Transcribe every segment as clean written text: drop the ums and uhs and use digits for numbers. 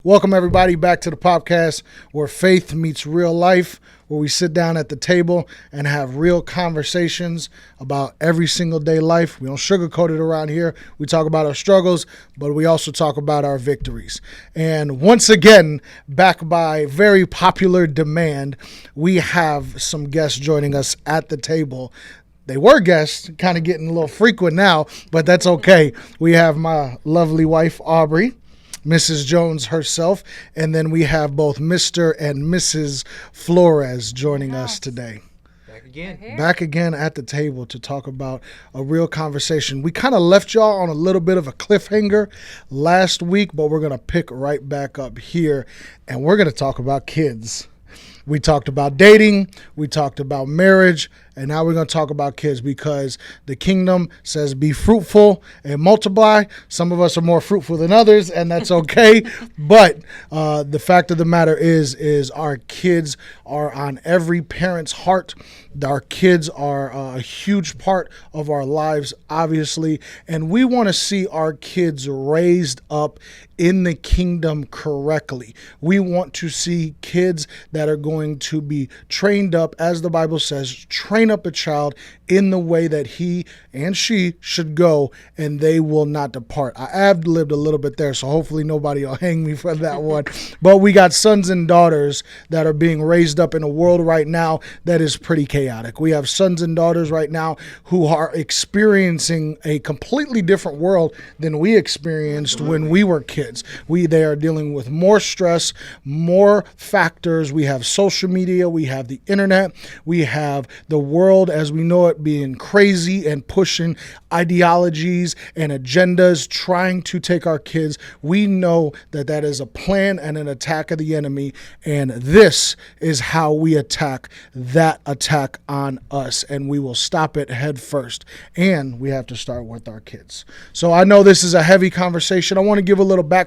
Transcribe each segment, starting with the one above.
Welcome, everybody, back to the podcast where faith meets real life, where we sit down at the table and have real conversations about every single day life. We don't sugarcoat it around here. We talk about our struggles, but we also talk about our victories. And once again, back by very popular demand, we have some guests joining us at the table. They were guests, kind of getting a little frequent now, but that's okay. We have my lovely wife, Aubrey, Mrs. Jones herself, and then we have both Mr. and Mrs. Flores joining us today. Back again at the table to talk about a real conversation. We kind of left y'all on a little bit of a cliffhanger last week, but we're going to pick right back up here, and we're going to talk about kids. We talked about dating, we talked about marriage, and now we're going to talk about kids because the kingdom says be fruitful and multiply. Some of us are more fruitful than others, and that's okay. But the fact of the matter is our kids are on every parent's heart. Our kids are a huge part of our lives, obviously, and we want to see our kids raised up in the kingdom correctly. We want to see kids that are going to be trained up, as the Bible says, train up a child in the way that he and she should go, and they will not depart. I have lived a little bit there, so hopefully nobody will hang me for that one. But we got sons and daughters that are being raised up in a world right now that is pretty chaotic. We have sons and daughters right now who are experiencing a completely different world than we experienced when we were kids. They are dealing with more stress, more factors. We have social media, we have the internet, we have the world as we know it being crazy and pushing ideologies and agendas, trying to take our kids. We know that that is a plan and an attack of the enemy, and this is how we attack that attack on us, and we will stop it head first. And we have to start with our kids. So I know this is a heavy conversation. I want to give a little backstory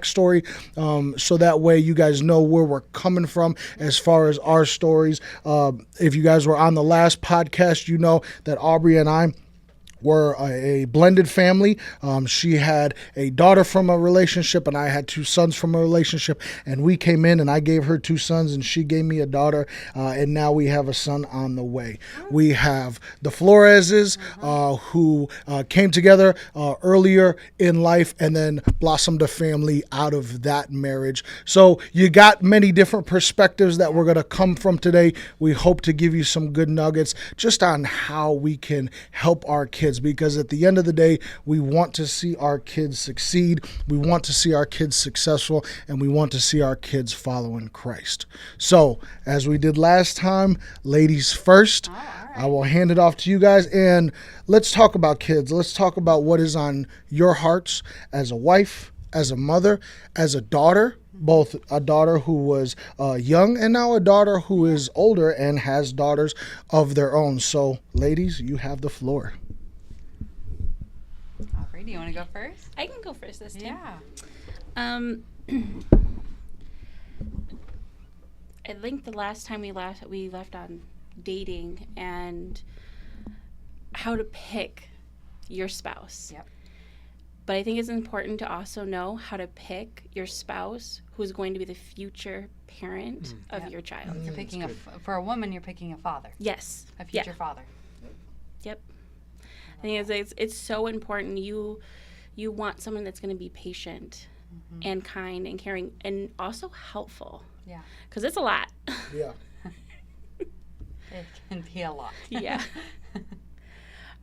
so that way you guys know where we're coming from as far as our stories. If you guys were on the last podcast, you know that Aubrey and I were a blended family. She had a daughter from a relationship, and I had two sons from a relationship. And we came in, and I gave her two sons, and she gave me a daughter. And now we have a son on the way. We have the Floreses, who came together earlier in life and then blossomed a family out of that marriage. So you got many different perspectives that we're going to come from today. We hope to give you some good nuggets just on how we can help our kids. Because at the end of the day, we want to see our kids succeed, we want to see our kids successful, and we want to see our kids following Christ. So, as we did last time, ladies first, all right. I will hand it off to you guys, and let's talk about kids. Let's talk about what is on your hearts as a wife, as a mother, as a daughter. Both a daughter who was young and now a daughter who is older and has daughters of their own. So, ladies, you have the floor. Do you want to go first? I can go first this time. Yeah. I think the last time we left on dating and how to pick your spouse. Yep. But I think it's important to also know how to pick your spouse who's going to be the future parent of your child. You're picking for a woman, you're picking a father. Yes. A future father. Yep. I think it's so important. You want someone that's going to be patient and kind and caring and also helpful. Yeah. Because it's a lot. Yeah. It can be a lot. Yeah.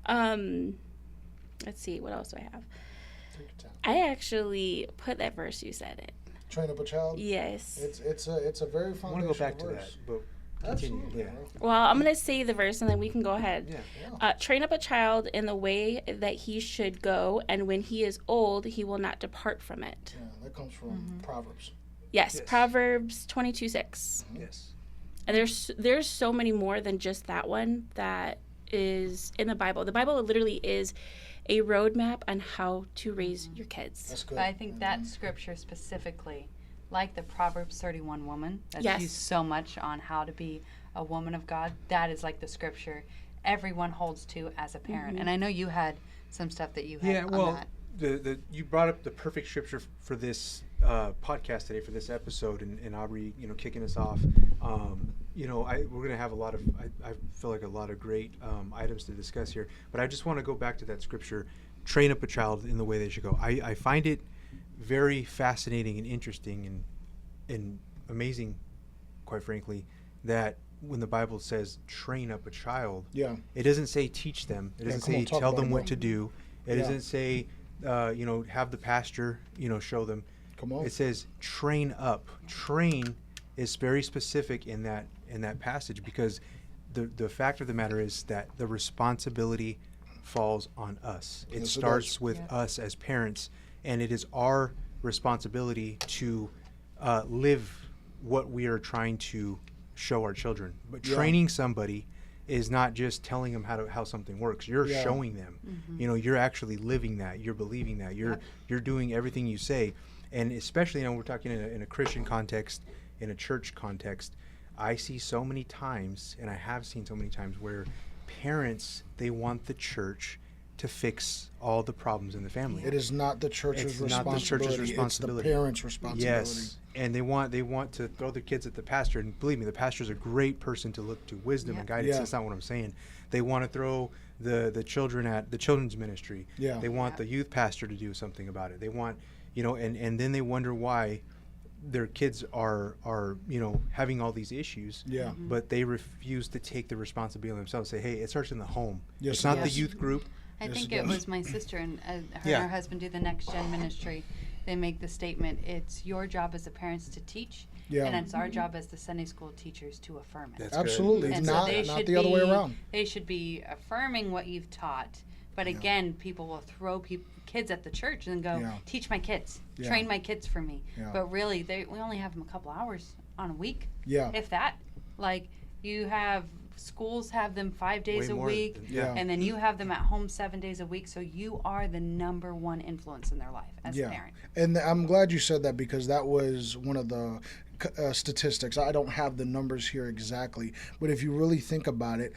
Let's see. What else do I have? I actually put that verse you said it. Train up a child? Yes. It's a very foundational verse. I want to go back to that, but continue. Absolutely. Yeah. Well, I'm going to say the verse and then we can go ahead. Yeah. Train up a child in the way that he should go, and when he is old, he will not depart from it. Yeah, that comes from Proverbs. Yes, Proverbs 22:6. Yes. And there's so many more than just that one that is in the Bible. The Bible literally is a roadmap on how to raise your kids. That's good. But I think that scripture specifically, like the Proverbs 31 woman, that's Yes. used so much on how to be a woman of God, that is like the scripture everyone holds to as a parent. And I know you had some stuff that you had on that. You brought up the perfect scripture for this podcast today for this episode, and Aubrey, kicking us off. We're gonna have I feel like a lot of great items to discuss here. But I just want to go back to that scripture: train up a child in the way they should go. I find it very fascinating and interesting and amazing, quite frankly, that when the Bible says train up a child, it doesn't say teach them. It doesn't say tell them what to do. It doesn't say, have the pastor, show them. Come on. It says train up. Train is very specific in that passage, because the fact of the matter is that the responsibility falls on us. It starts with us as parents, and it is our responsibility to live what we are trying to show our children. But training somebody is not just telling them how something works. You're showing them. You're actually living that. You're believing that. You're doing everything you say. And especially, we're talking in a Christian context, in a church context. I see so many times, and I have seen so many times, where parents, they want the church to fix all the problems in the family. It is not the church's responsibility. It's the parents' responsibility. Yes, and they want to throw their kids at the pastor. And believe me, the pastor's a great person to look to wisdom and guidance. That's not what I'm saying. They want to throw the children at the children's ministry. They want the youth pastor to do something about it. They want, and then they wonder why their kids are having all these issues, but they refuse to take the responsibility themselves. Say, hey, it starts in the home. It's not the youth group. I think it was my sister and her and her husband do the Next Gen ministry. They make the statement, it's your job as the parents to teach, and it's our job as the Sunday school teachers to affirm it. That's absolutely. And not the other way around. They should be affirming what you've taught. But again, people will throw kids at the church and go, teach my kids, train my kids for me. But really, we only have them a couple hours on a week, if that. Like, you have schools have them 5 days a week, and then you have them at home 7 days a week. So you are the number one influence in their life as a parent. And I'm glad you said that, because that was one of the statistics. I don't have the numbers here exactly, but if you really think about it,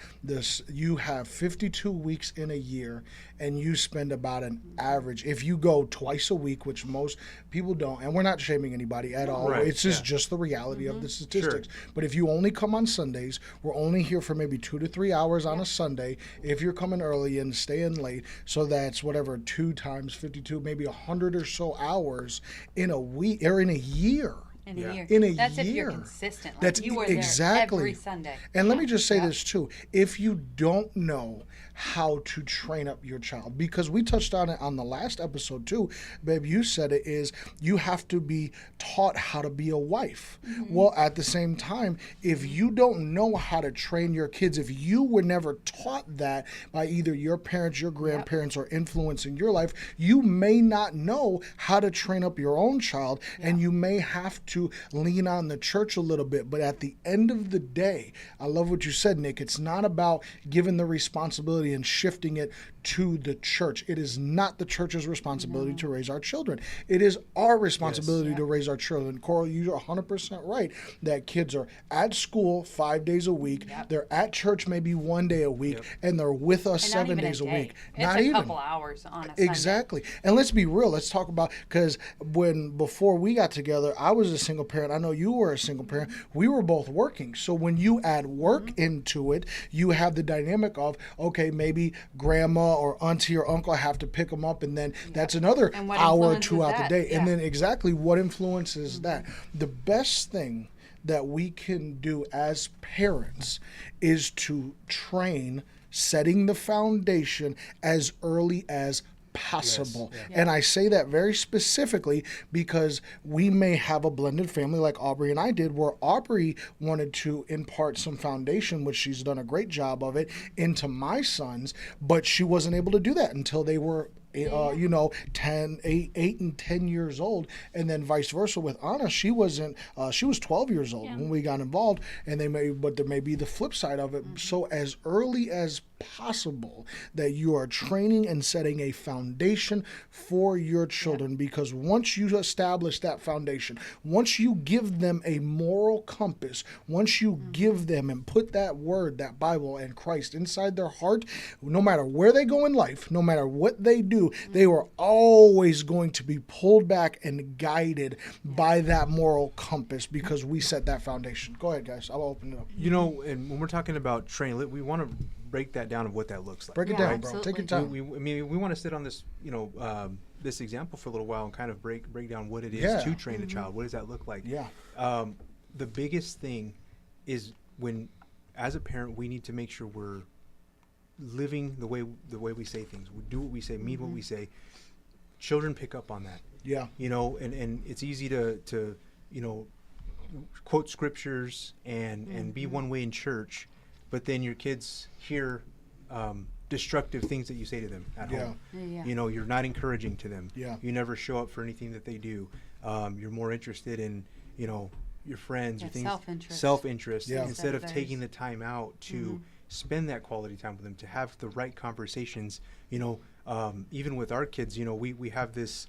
you have 52 weeks in a year, and you spend about an average, if you go twice a week, which most people don't, and we're not shaming anybody at all, it's just the reality of the statistics. But if you only come on Sundays, we're only here for maybe 2 to 3 hours on a Sunday. If you're coming early and staying late, so that's whatever, 2 times 52, maybe 100 or so hours in a week or in a year. In a year. In a That's year. if you're consistent. Like, That's you are exactly. there every Sunday. And let me just say this too. If you don't know how to train up your child, because we touched on it on the last episode too, babe, you said it, is you have to be taught how to be a wife. Well, at the same time, if you don't know how to train your kids, if you were never taught that by either your parents, your grandparents, or influence in your life, you may not know how to train up your own child, and you may have to lean on the church a little bit. But at the end of the day, I love what you said, Nick. It's not about giving the responsibility and shifting it to the church. It is not the church's responsibility to raise our children. It is our responsibility to raise our children. Coral, you're 100% right that kids are at school 5 days a week. They're at church maybe 1 day a week, and they're with us 7 days a week. It's a couple hours on a Sunday. Exactly. And let's be real. Let's talk about, because before we got together, I was a single parent. I know you were a single parent. We were both working. So when you add work into it, you have the dynamic of, okay, maybe grandma or auntie or uncle have to pick them up, and then that's another hour or two out the day. And then exactly what influences that? The best thing that we can do as parents is to train, setting the foundation as early as possible. And I say that very specifically because we may have a blended family like Aubrey and I did, where Aubrey wanted to impart some foundation, which she's done a great job of it, into my sons, but she wasn't able to do that until they were 8 and 10 years old, and then vice versa with Anna. She wasn't. She was 12 years old when we got involved, and there may be the flip side of it. So as early as possible that you are training and setting a foundation for your children, because once you establish that foundation, once you give them a moral compass, once you give them and put that word, that Bible and Christ inside their heart, no matter where they go in life, no matter what they do, they are always going to be pulled back and guided by that moral compass, because we set that foundation. Go ahead, guys. I'll open it up. You know, and when we're talking about training, we want to break that down of what that looks like. Break it down, bro. absolutely. Take your time. We want to sit on this, this example for a little while and kind of break down what it is to train a child. What does that look like? Yeah. The biggest thing is when, as a parent, we need to make sure we're living the way we say things. We do what we say, mean what we say. Children pick up on that. Yeah. And it's easy to quote scriptures and be one way in church, but then your kids hear destructive things that you say to them at home. Yeah. You're not encouraging to them. Yeah. You never show up for anything that they do. You're more interested in your friends or things, self-interest instead of taking the time out to spend that quality time with them, to have the right conversations. Even with our kids, we have this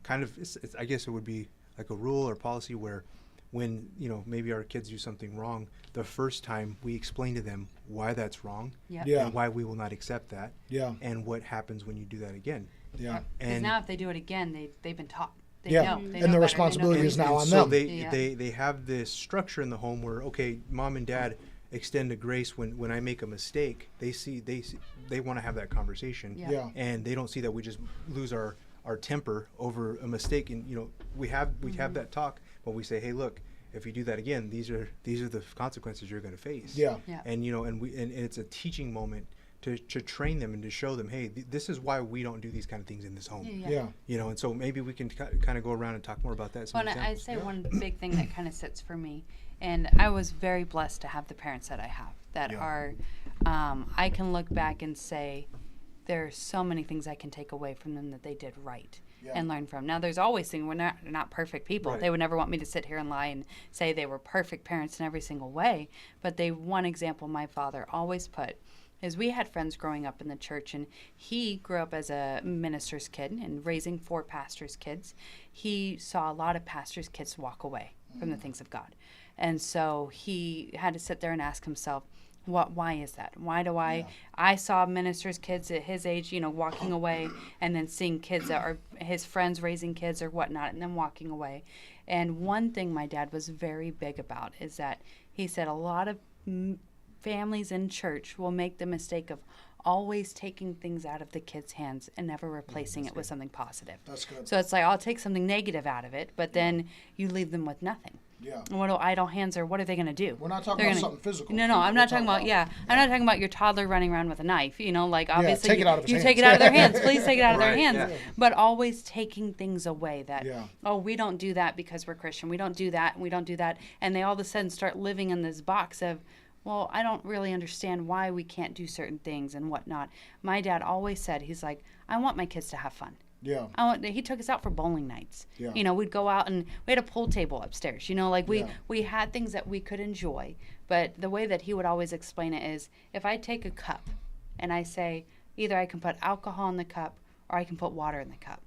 kind of, I guess it would be like a rule or policy where when maybe our kids do something wrong, the first time we explain to them why that's wrong, and why we will not accept that, and what happens when you do that again. Yeah. Because now if they do it again, they've been taught. They Yeah. know. They And know the better. responsibility They know is now on So them. they have this structure in the home where, okay, mom and dad extend a grace when I make a mistake. They want to have that conversation, Yeah. and they don't see that we just lose our temper over a mistake. And we have that talk, but we say, hey, look, if you do that again, these are the consequences you're going to face. Yeah. And and it's a teaching moment to train them and to show them, hey, this is why we don't do these kind of things in this home. Yeah. And so maybe we can kind of go around and talk more about that. Well, and I'd say one big thing that kind of sits for me, and I was very blessed to have the parents that I have that are, I can look back and say, there are so many things I can take away from them that they did right and learn from. Now, there's always things, they're not perfect people. Right. They would never want me to sit here and lie and say they were perfect parents in every single way. But one example my father always put is we had friends growing up in the church, and he grew up as a minister's kid and raising 4 pastors' kids. He saw a lot of pastors' kids walk away from the things of God. And so he had to sit there and ask himself, why is that? Why do I saw ministers' kids at his age, walking away, and then seeing kids that are his friends raising kids or whatnot, and then walking away. And one thing my dad was very big about is that he said a lot of families in church will make the mistake of always taking things out of the kids' hands and never replacing it with something positive. That's good. So it's like, I'll take something negative out of it, but then you leave them with nothing. Yeah. And what do idle hands are? What are they going to do? We're not talking about something physical. No, I'm not talking about. I'm not talking about your toddler running around with a knife. Like obviously take it out of his you hands. take it out of their hands. Please take it out of their Right, hands. yeah. But always taking things away that we don't do that because we're Christian. We don't do that. And we don't do that. And they all of a sudden start living in this box of, well, I don't really understand why we can't do certain things and whatnot. My dad always said, he's like, I want my kids to have fun. Yeah. He took us out for bowling nights. Yeah. We'd go out and we had a pool table upstairs. We had things that we could enjoy. But the way that he would always explain it is, if I take a cup and I say, either I can put alcohol in the cup or I can put water in the cup,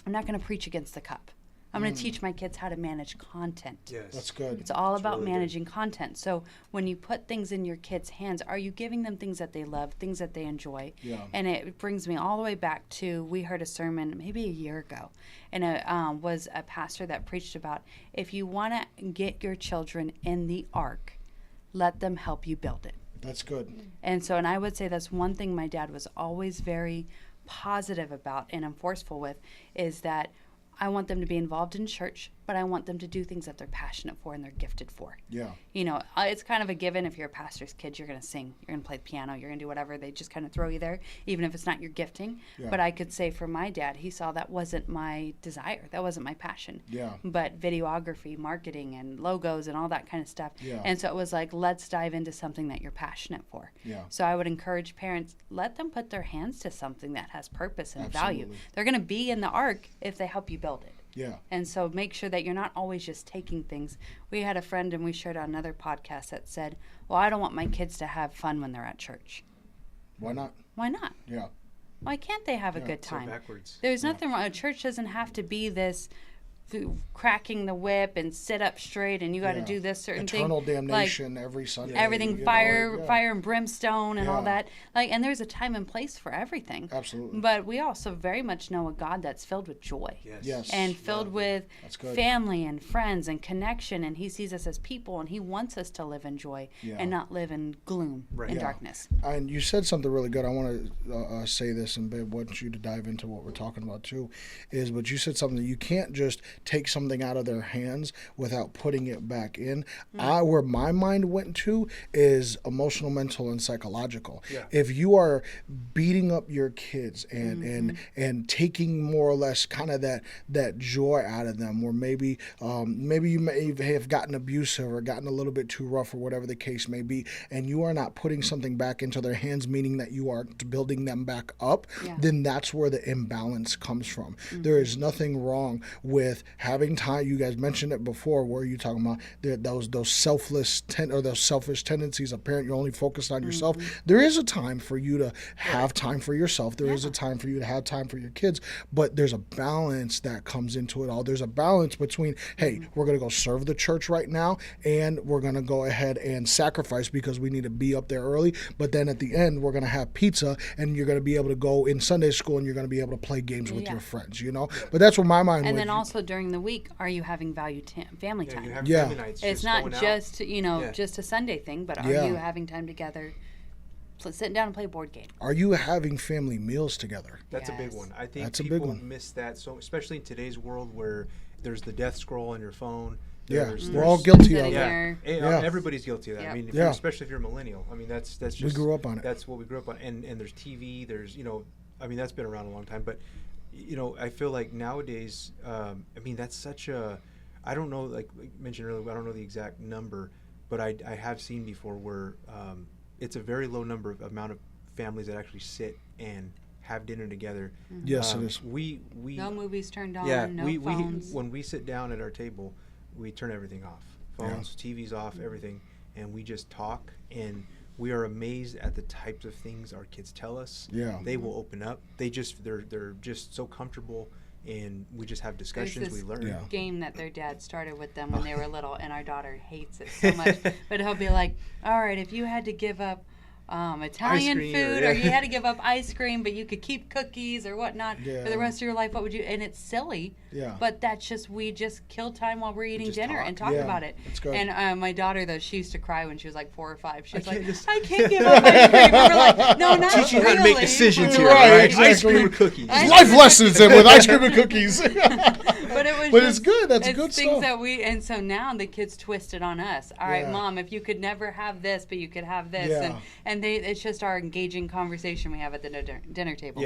I'm not going to preach against the cup. I'm going to teach my kids how to manage content. Yes. That's good. It's all about really managing content. So when you put things in your kids' hands, are you giving them things that they love, things that they enjoy? Yeah. And it brings me all the way back to, we heard a sermon maybe a year ago, and it was a pastor that preached about, if you want to get your children in the ark, let them help you build it. That's good. And I would say that's one thing my dad was always very positive about and forceful with, is that I want them to be involved in church, but I want them to do things that they're passionate for and they're gifted for. Yeah. It's kind of a given. If you're a pastor's kid, you're going to sing, you're going to play the piano, you're going to do whatever. They just kind of throw you there, even if it's not your gifting. Yeah. But I could say for my dad, he saw that wasn't my desire. That wasn't my passion. Yeah. But videography, marketing, and logos and all that kind of stuff. Yeah. And so it was like, let's dive into something that you're passionate for. Yeah. So I would encourage parents, let them put their hands to something that has purpose and value. Absolutely. They're going to be in the ark if they help you build it. Yeah. And so make sure that you're not always just taking things. We had a friend, and we shared on another podcast, that said, well, I don't want my kids to have fun when they're at church. Why not? Why not? Yeah. Why can't they have a good time? So backwards. There's nothing wrong. A church doesn't have to be this cracking the whip and sit up straight and you got to do this certain eternal thing. damnation every Sunday. Everything fire and brimstone and all that. And there's a time and place for everything. Absolutely. But we also very much know a God that's filled with joy. Yes. And filled with family and friends and connection, and he sees us as people, and he wants us to live in joy and not live in gloom and darkness. And you said something really good. I want to say this, and Babe, want you to dive into what we're talking about too, but you said something that you can't just take something out of their hands without putting it back in. Where my mind went to is emotional, mental, and psychological. If you are beating up your kids and taking more or less kind of that joy out of them, or maybe you may have gotten abusive or gotten a little bit too rough or whatever the case may be, and you are not putting something back into their hands, meaning that you are building them back up, then that's where the imbalance comes from. There is nothing wrong with having time. You guys mentioned it before, where you talking about those selfless those selfish tendencies. A parent, you're only focused on yourself. There is a time for you to have time for yourself. There is a time for you to have time for your kids, but there's a balance that comes into it all. There's a balance between, hey, we're going to go serve the church right now, and we're going to go ahead and sacrifice because we need to be up there early, but then at the end we're going to have pizza, and you're going to be able to go in Sunday school, and you're going to be able to play games with your friends, But that's where my mind went. And then also during the week, are you having family time? Family nights, it's not just just a Sunday thing, but are you having time together, sitting down and play a board game? Are you having family meals together? That's a big one. I think people miss that, so especially in today's world where there's the death scroll on your phone. We're all guilty of that. Everybody's guilty of that. I mean, especially if you're a millennial. I mean, that's just, we grew up on it. That's what we grew up on. And there's TV. There's I mean, that's been around a long time. But I feel like nowadays, I mean, that's such a, I don't know, like you mentioned earlier, I don't know the exact number, but I have seen before where it's a very low amount of families that actually sit and have dinner together. Yes, it is. We no movies turned on, no phones. When we sit down at our table, we turn everything off. Phones, TVs off, everything, and we just talk, and we are amazed at the types of things our kids tell us. They will open up. They're just so comfortable, and we just have discussions. There's we learn. This game that their dad started with them when they were little, and our daughter hates it so much. But he'll be like, "All right, if you had to give up Italian food, or you had to give up ice cream, but you could keep cookies or whatnot for the rest of your life, what would you?" And it's silly, but that's just, we just kill time while we're eating dinner and talk about it. And my daughter, though, she used to cry when she was like 4 or 5. She's like, I can't give up ice cream. And we're like, no, not teach you really. how to make decisions here, right? Exactly. Ice cream or cookies. Life lessons with ice cream and cookies. But it was but it's good. That's good things stuff. That and so now the kids twist it on us. All right, Mom, if you could never have this, but you could have this, and it's just our engaging conversation we have at the dinner table.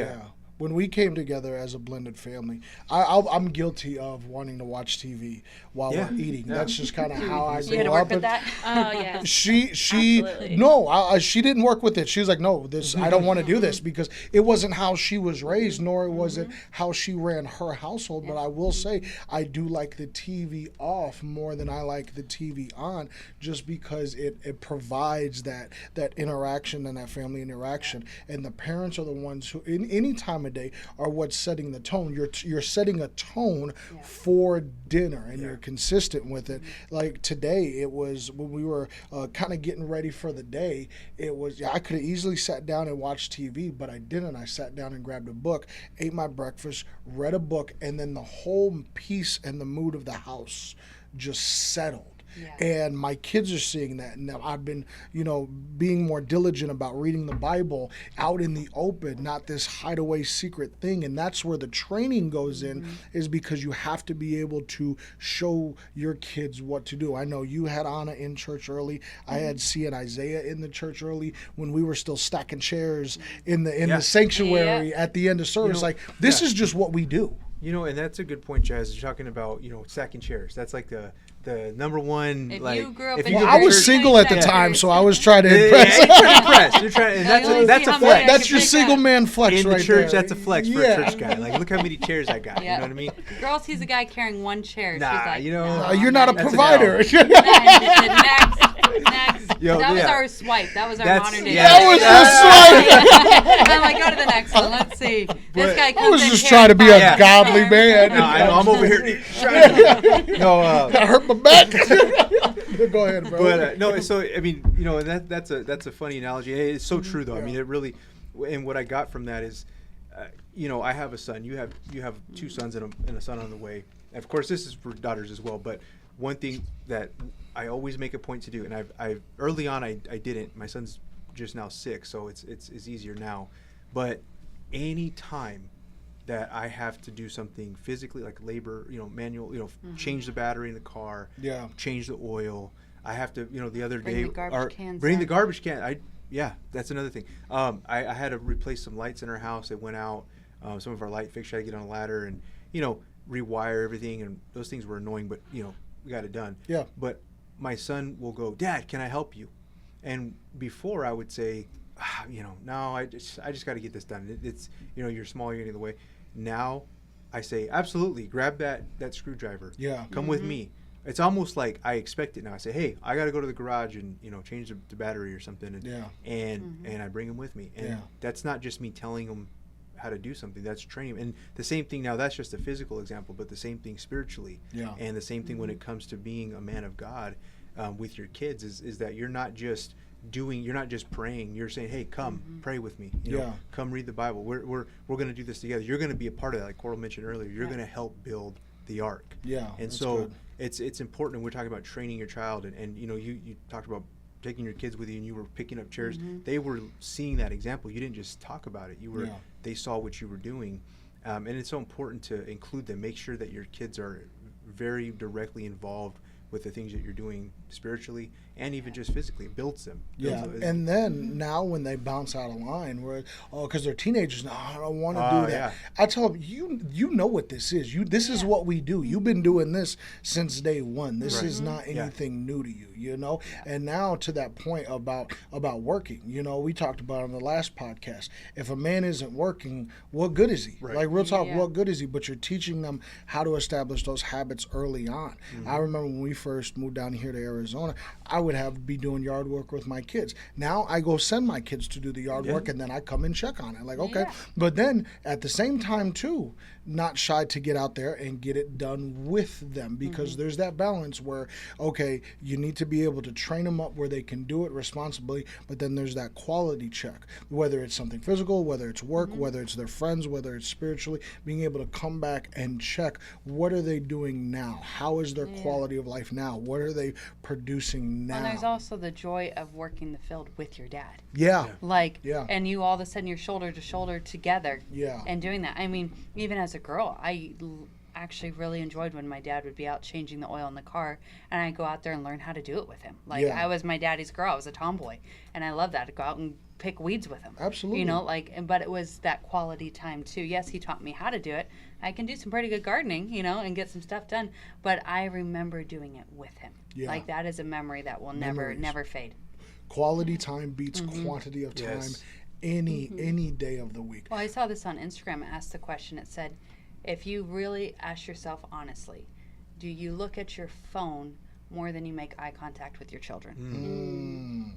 When we came together as a blended family, I'm guilty of wanting to watch TV while we're eating. That's just kind of how I grew up. You had to work with that? Oh, yeah. She Absolutely. no, she didn't work with it. She was like, no, I don't want to do this, because it wasn't how she was raised, nor was it how she ran her household. But I will say, I do like the TV off more than I like the TV on, just because it provides that interaction and that family interaction. And the parents are the ones who, in any time of day, are what's setting the tone. You're setting a tone for dinner, and you're consistent with it. Like today, it was when we were kind of getting ready for the day. It was I could have easily sat down and watched TV, but I didn't. I sat down and grabbed a book, ate my breakfast, read a book, and then the whole peace and the mood of the house just settled. And my kids are seeing that, and I've been, being more diligent about reading the Bible out in the open, not this hideaway secret thing. And that's where the training goes in, is because you have to be able to show your kids what to do. I know you had Anna in church early. I had C and Isaiah in the church early when we were still stacking chairs in the sanctuary at the end of service. This is just what we do. You know, and that's a good point, Jazz. You're talking about, stacking chairs. That's like the number one. If like, you grew up if in you Well, go I to was church- single at the Yeah. time, so I was trying to Yeah, impress. you're trying to impress. You're trying, and Now you that's see a how flex. many That's your pick single up. man flex In right the church, there. that's a flex for a church guy. Like, look how many chairs I got. You know what I mean? Girl sees a guy carrying one chair. Nah, she's like, you know, no, You're not a That's an provider. L. next. Yo, That was yeah. our swipe. That was our That's- modern day. yeah. That was the swipe. I'm like, go to the next one. Let's see. This guy comes I was in just carrying trying to be a five godly arms. man. No, I'm over here trying to. No, I hurt my back. Go ahead, bro. but no. So I mean, that's a funny analogy. It's so true, though. I mean, it really. And what I got from that is, I have a son. You have two sons and a son on the way. And of course, this is for daughters as well. But one thing that I always make a point to do, and I early on I didn't. My son's just now 6, so it's easier now. But any time that I have to do something physically, like labor, manual, change the battery in the car, change the oil. I have to, the other Bring day, the garbage cans bring the in. garbage can. That's another thing. I had to replace some lights in our house that went out. Some of our light fixtures, I had to get on a ladder and, rewire everything. And those things were annoying, but, we got it done. Yeah. But my son will go, Dad, can I help you? And before I would say, no, I just got to get this done. It's, you're small, you're getting in the way. Now I say, absolutely, grab that screwdriver. Yeah. Come with me. It's almost like I expect it now. I say, hey, I got to go to the garage and, change the battery or something. And I bring him with me. And that's not just me telling him how to do something. That's training. And the same thing now, that's just a physical example, but the same thing spiritually. Yeah. And the same thing when it comes to being a man of God with your kids is that you're not just praying. You're saying, hey, come pray with me. Come read the Bible. We're going to do this together. You're going to be a part of that. Like Coral mentioned earlier, you're going to help build the ark. Yeah. And so it's important. And we're talking about training your child. And you talked about taking your kids with you and you were picking up chairs. They were seeing that example. You didn't just talk about it. They saw what you were doing. And it's so important to include them. Make sure that your kids are very directly involved with the things that you're doing spiritually and even just physically. It builds them. And then now when they bounce out of line, because they're teenagers now, I don't want to do that. Yeah. I tell them, you know what this is. This is what we do. You've been doing this since day one. This is not anything new to you, And now to that point about working, we talked about on the last podcast. If a man isn't working, what good is he? Right. Like real talk, what good is he? But you're teaching them how to establish those habits early on. I remember when we first moved down here to Arizona, I would be doing yard work with my kids. Now I go send my kids to do the yard work and then I come and check on it. Like, okay. But then at the same time too, not shy to get out there and get it done with them because there's that balance where, okay, you need to be able to train them up where they can do it responsibly, but then there's that quality check, whether it's something physical, whether it's work, whether it's their friends, whether it's spiritually, being able to come back and check what are they doing now? How is their quality of life now? What are they producing now? And there's also the joy of working the field with your dad. Yeah. And you all of a sudden you're shoulder to shoulder together. Yeah. And doing that. I mean, even as a girl, I actually really enjoyed when my dad would be out changing the oil in the car and I'd go out there and learn how to do it with him. I was my daddy's girl. I was a tomboy. And I loved that. I'd go out and pick weeds with him. Absolutely. But it was that quality time too. Yes, he taught me how to do it. I can do some pretty good gardening, and get some stuff done. But I remember doing it with him. Yeah. That is a memory that will never fade. Quality time beats quantity of time any day of the week. Well, I saw this on Instagram. It asked the question. It said, if you really ask yourself honestly, do you look at your phone more than you make eye contact with your children?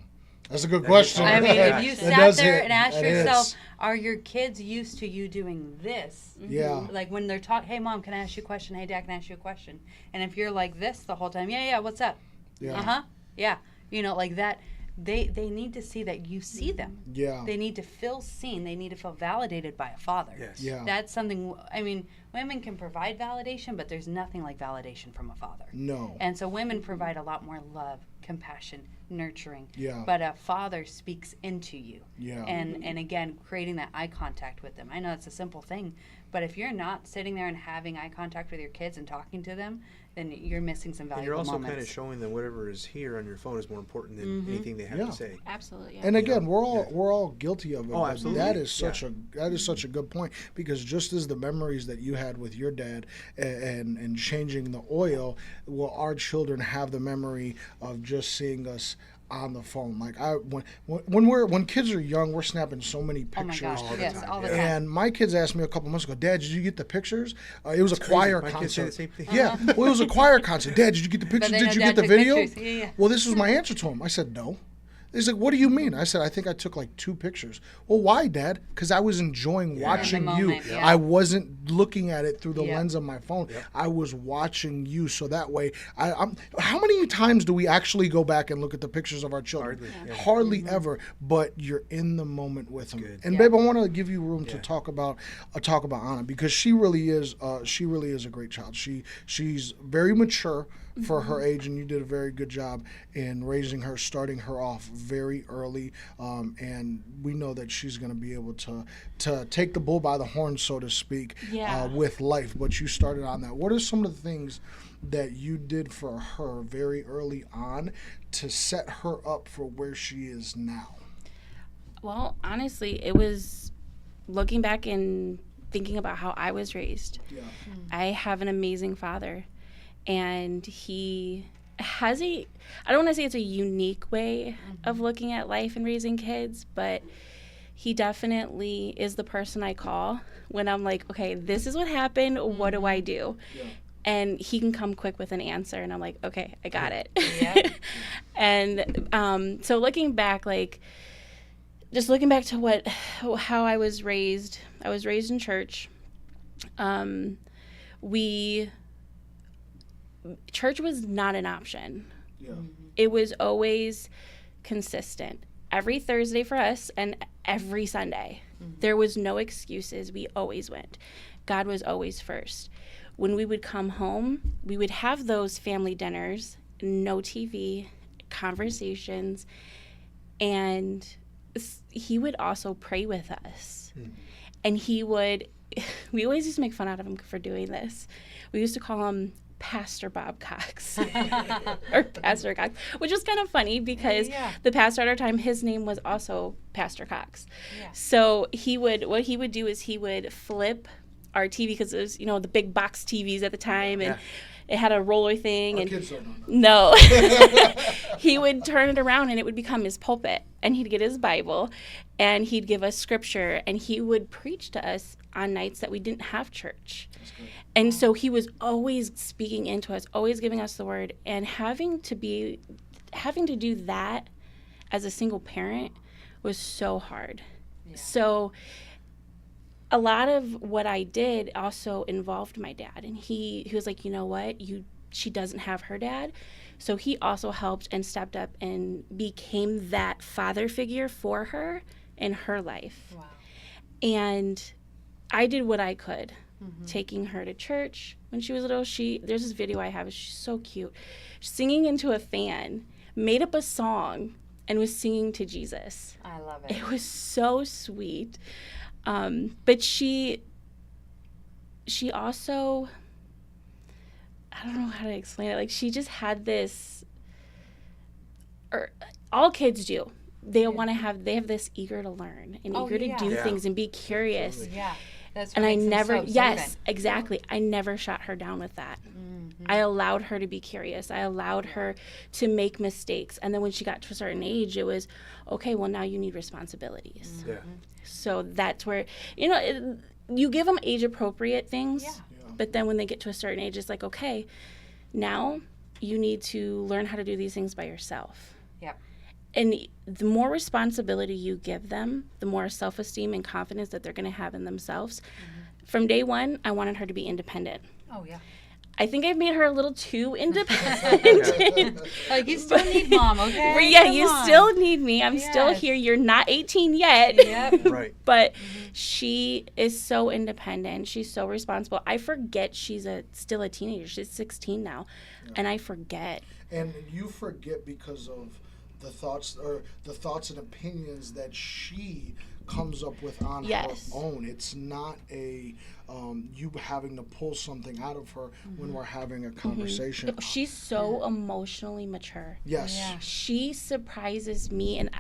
That's a good question. I mean, if you sat there and asked yourself, are your kids used to you doing this? Yeah. Like when they're talking, hey, Mom, can I ask you a question? Hey, Dad, can I ask you a question? And if you're like this the whole time, yeah, what's up? Yeah. Uh-huh. Yeah. Like that. They need to see that you see them. Yeah. They need to feel seen. They need to feel validated by a father. Yes. Yeah. That's something, women can provide validation, but there's nothing like validation from a father. No. And so women provide a lot more love, compassion, nurturing. Yeah. But a father speaks into you. Yeah. And again, creating that eye contact with them. I know it's a simple thing, but if you're not sitting there and having eye contact with your kids and talking to them, then you're missing some valuable moments. And you're also moments. kind of showing them whatever is here on your phone is more important than anything they have to say. Absolutely. Yeah. And again, we're all guilty of it. Oh, but absolutely. that is such a good point because just as the memories that you had with your dad and changing the oil, will our children have the memory of just seeing us on the phone? Like when kids are young, we're snapping so many pictures. Oh my gosh, yes, all the time. And my kids asked me a couple months ago, Dad, did you get the pictures? It was a choir My kids say the concert. same thing. Yeah, well, it was a choir concert. Dad, did you get the pictures? they Did know you Dad get the took video? pictures. Yeah. Well, this was my answer to him. I said, no. He's like, what do you mean? I said, I think I took like 2 pictures. Well, why, Dad? Because I was enjoying watching moment, you. yeah. I wasn't looking at it through the Yeah. lens of my phone. I was watching you. So that way, how many times do we actually go back and look at the pictures of our children? Hardly ever. But you're in the moment with them. Good. And babe, I want to give you room to talk about Anna, because she really is a great child. She's very mature for her age, and you did a very good job in raising her, starting her off very early, and we know that she's going to be able to take the bull by the horn, so to speak, with life. But you started on that. What are some of the things that you did for her very early on to set her up for where she is now? Well, honestly, it was looking back and thinking about how I was raised. Yeah. I have an amazing father, and he has I don't want to say it's a unique way of looking at life and raising kids, but he definitely is the person I call when I'm like, okay, this is what happened. What do I do? Yeah. And he can come quick with an answer, and I'm like, okay, I got it. Yeah. And so looking back, just looking back to how I was raised in church. Church was not an option. Yeah. It was always consistent. Every Thursday for us and every Sunday. There was no excuses. We always went. God was always first. When we would come home, we would have those family dinners, no TV, conversations, and he would also pray with us. And we always used to make fun out of him for doing this. We used to call him Pastor Bob Cox or Pastor Cox, which was kind of funny because the pastor at our time, his name was also Pastor Cox. Yeah. So what he would do is he would flip our TV, because it was, the big box TVs at the time, and it had a roller thing. Our and kids don't know. No. He would turn it around and it would become his pulpit, and he'd get his Bible and he'd give us scripture, and he would preach to us on nights that we didn't have church. And so he was always speaking into us, always giving us the word, and having to do that as a single parent was so hard. Yeah. So a lot of what I did also involved my dad, and he was like, you know what, she doesn't have her dad. So he also helped and stepped up and became that father figure for her in her life. Wow. And I did what I could, taking her to church when she was little. There's this video I have. She's so cute, singing into a fan, made up a song, and was singing to Jesus. I love it. It was so sweet. But she also, I don't know how to explain it. She just had this, or all kids do. They have this eager to learn and eager to do things and be curious. Absolutely. Yeah. That's what and I makes them never, so yes, observant. exactly. I never shot her down with that. I allowed her to be curious. I allowed her to make mistakes. And then when she got to a certain age, it was, okay, well, now you need responsibilities. Yeah. So that's where, you give them age-appropriate things, but then when they get to a certain age, it's like, okay, now you need to learn how to do these things by yourself. Yep. And the more responsibility you give them, the more self-esteem and confidence that they're going to have in themselves. From day one, I wanted her to be independent. Oh, yeah. I think I've made her a little too independent. You still need mom, okay? Yeah, you still need me. I'm still here. You're not 18 yet. Yep. Right. But she is so independent. She's so responsible. I forget she's still a teenager. She's 16 now. Yeah. And I forget. And you forget because of the thoughts and opinions that she comes up with on her own. It's not you having to pull something out of her when we're having a conversation. She's so emotionally mature. Yes. Yeah. She surprises me, and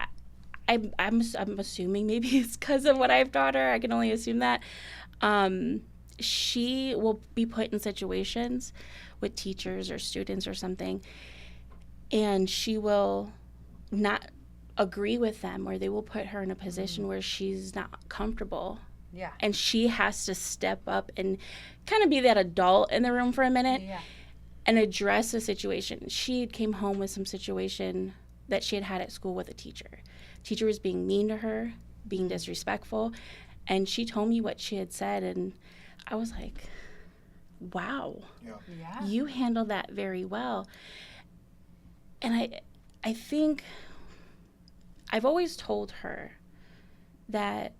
I'm assuming maybe it's because of what I've taught her. I can only assume that. she will be put in situations with teachers or students or something, and she will not agree with them, or they will put her in a position where she's not comfortable. Yeah. And she has to step up and kind of be that adult in the room for a minute and address the situation. She came home with some situation that she had at school with a teacher. Teacher was being mean to her, being disrespectful, and she told me what she had said, and I was like, wow, you handled that very well. And I think I've always told her that,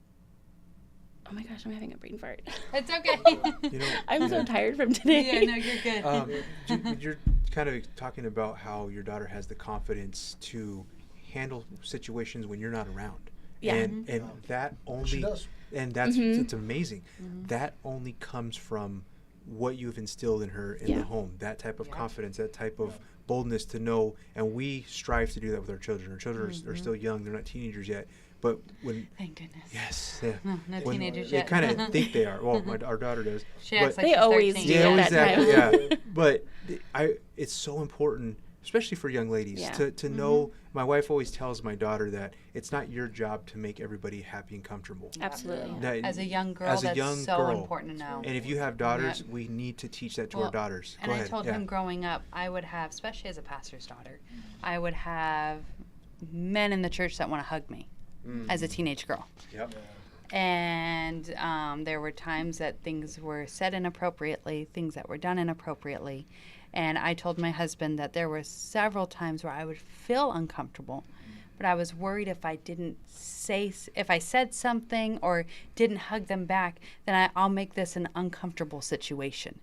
oh my gosh, I'm having a brain fart. It's okay. I'm so tired from today. Yeah, no, you're good. You're kind of talking about how your daughter has the confidence to handle situations when you're not around. Yeah. And that only, She does. and that's it's amazing. That only comes from what you've instilled in her in the home. That type of confidence, that type of boldness to know, and we strive to do that with our children. Our children are still young; they're not teenagers yet. But when Thank goodness. yes, No when teenagers they yet. kind of think they are. Well, our daughter does. She acts But- like They she's always 13. do yeah, at that exactly. time. Yeah, but it's so important, especially for young ladies, Yeah. to know. My wife always tells my daughter that it's not your job to make everybody happy and comfortable. Absolutely. That- As a young girl, as a that's young so girl. important to know. And if you have daughters, we need to teach that to our daughters. And Go I ahead. told him growing up, I would have, especially as a pastor's daughter, I would have men in the church that want to hug me as a teenage girl. Yep. And there were times that things were said inappropriately, things that were done inappropriately. And I told my husband that there were several times where I would feel uncomfortable, but I was worried if I didn't if I said something or didn't hug them back, then I'll make this an uncomfortable situation.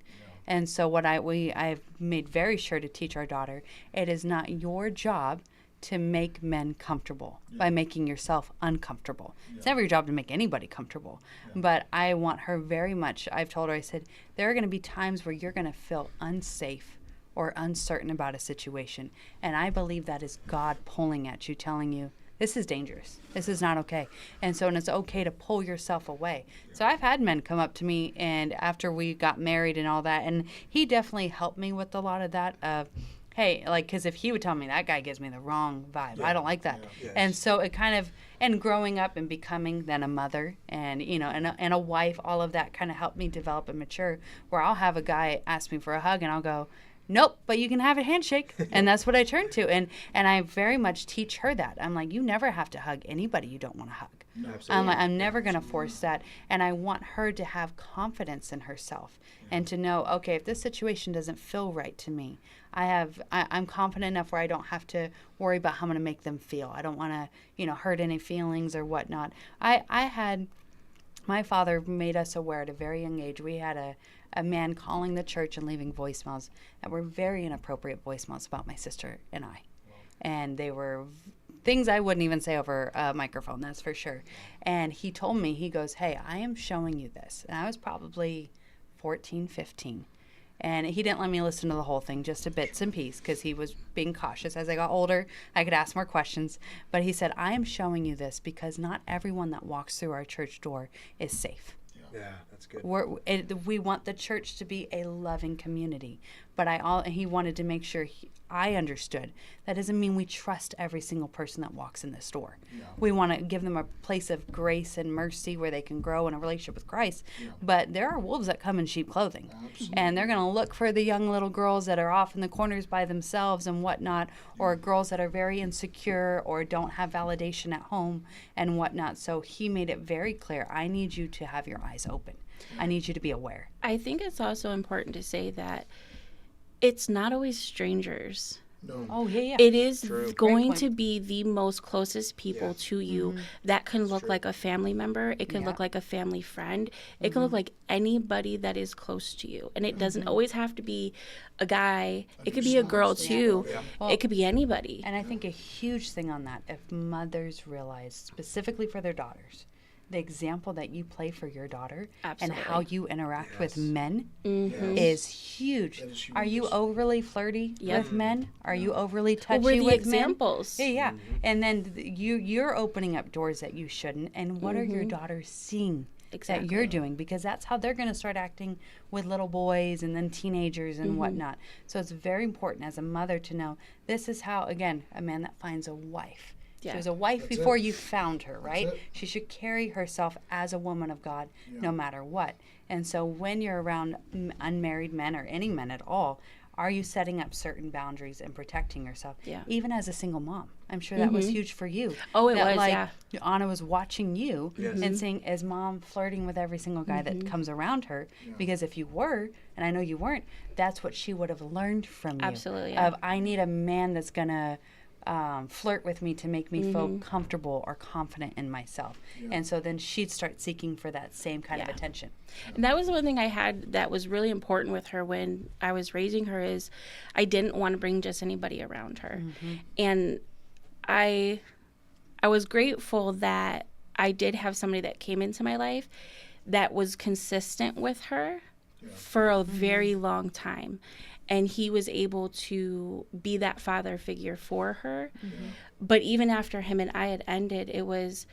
And so what I've made very sure to teach our daughter, it is not your job to make men comfortable by making yourself uncomfortable. It's never your job to make anybody comfortable. But I want her very much, I've told her, I said, there are going to be times where you're going to feel unsafe or uncertain about a situation. And I believe that is God pulling at you, telling you, this is dangerous. This is not okay. And so, and it's okay to pull yourself away. So I've had men come up to me, and after we got married and all that, and he definitely helped me with a lot of that of, hey, like, because if he would tell me that guy gives me the wrong vibe, I don't like that. Yes. And so it kind of, and growing up and becoming then a mother and, you know, and a wife, all of that kind of helped me develop and mature, where I'll have a guy ask me for a hug and I'll go, nope, but you can have a handshake. And that's what I turn to. And I very much teach her that. I'm like, you never have to hug anybody you don't want to hug. Absolutely. I'm never going to force that. And I want her to have confidence in herself and to know, okay, if this situation doesn't feel right to me, I'm confident enough where I don't have to worry about how I'm going to make them feel. I don't want to, you know, hurt any feelings or whatnot. My father made us aware at a very young age. We had a man calling the church and leaving voicemails that were very inappropriate voicemails about my sister and I. And they were things I wouldn't even say over a microphone, that's for sure. And he told me, he goes, hey, I am showing you this. And I was probably 14, 15. And he didn't let me listen to the whole thing, just a bits and pieces, because he was being cautious. As I got older, I could ask more questions. But he said, I am showing you this because not everyone that walks through our church door is safe. Yeah, that's good. We want the church to be a loving community, but he wanted to make sure I understood that doesn't mean we trust every single person that walks in this door. Yeah. We want to give them a place of grace and mercy where they can grow in a relationship with Christ. Yeah. But there are wolves that come in sheep clothing. Absolutely. And they're going to look for the young little girls that are off in the corners by themselves and whatnot, or girls that are very insecure or don't have validation at home and whatnot. So he made it very clear, I need you to have your eyes open. I need you to be aware. I think it's also important to say that it's not always strangers. No. Oh, yeah. It is True. going to be the most closest people to you that can look true. like a family member. It can look like a family friend. It can look like anybody that is close to you. And it doesn't always have to be a guy. It could be a girl too. Yeah. Well, it could be anybody. And I think a huge thing on that, if mothers realize, specifically for their daughters, the example that you play for your daughter Absolutely. and how you interact with men Mm-hmm. is huge. That is Are you humongous. overly flirty with men? Are you overly touchy Well, we're the with examples. men? Yeah. And then you're opening up doors that you shouldn't. And what are your Mm-hmm. daughters seeing exactly. that you're doing, because that's how they're going to start acting with little boys and then teenagers and whatnot. So it's very important as a mother to know this is how, again, a man that finds a wife. Yeah. She was a wife That's before it. you found her, right? She should carry herself as a woman of God no matter what. And so when you're around unmarried men or any men at all, are you setting up certain boundaries and protecting yourself? Yeah. Even as a single mom. I'm sure that was huge for you. Oh, it that, was, like, yeah. Anna was watching you Yes. and seeing, is mom flirting with every single guy that comes around her? Because if you were, and I know you weren't, that's what she would have learned from you. Absolutely, yeah. Of, I need a man that's going to flirt with me to make me feel comfortable or confident in myself. And so then she'd start seeking for that same kind of attention. And that was one thing I had that was really important with her when I was raising her, is I didn't want to bring just anybody around her. And I was grateful that I did have somebody that came into my life that was consistent with her for a very long time. And he was able to be that father figure for her. But even after him and I had ended, it was,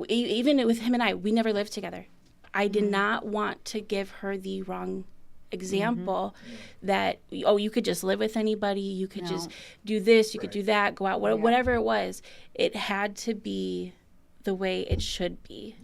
even with him and I, we never lived together. I did not want to give her the wrong example that, oh, you could just live with anybody, you could just do this, you could do that, go out, whatever it was. It had to be the way it should be.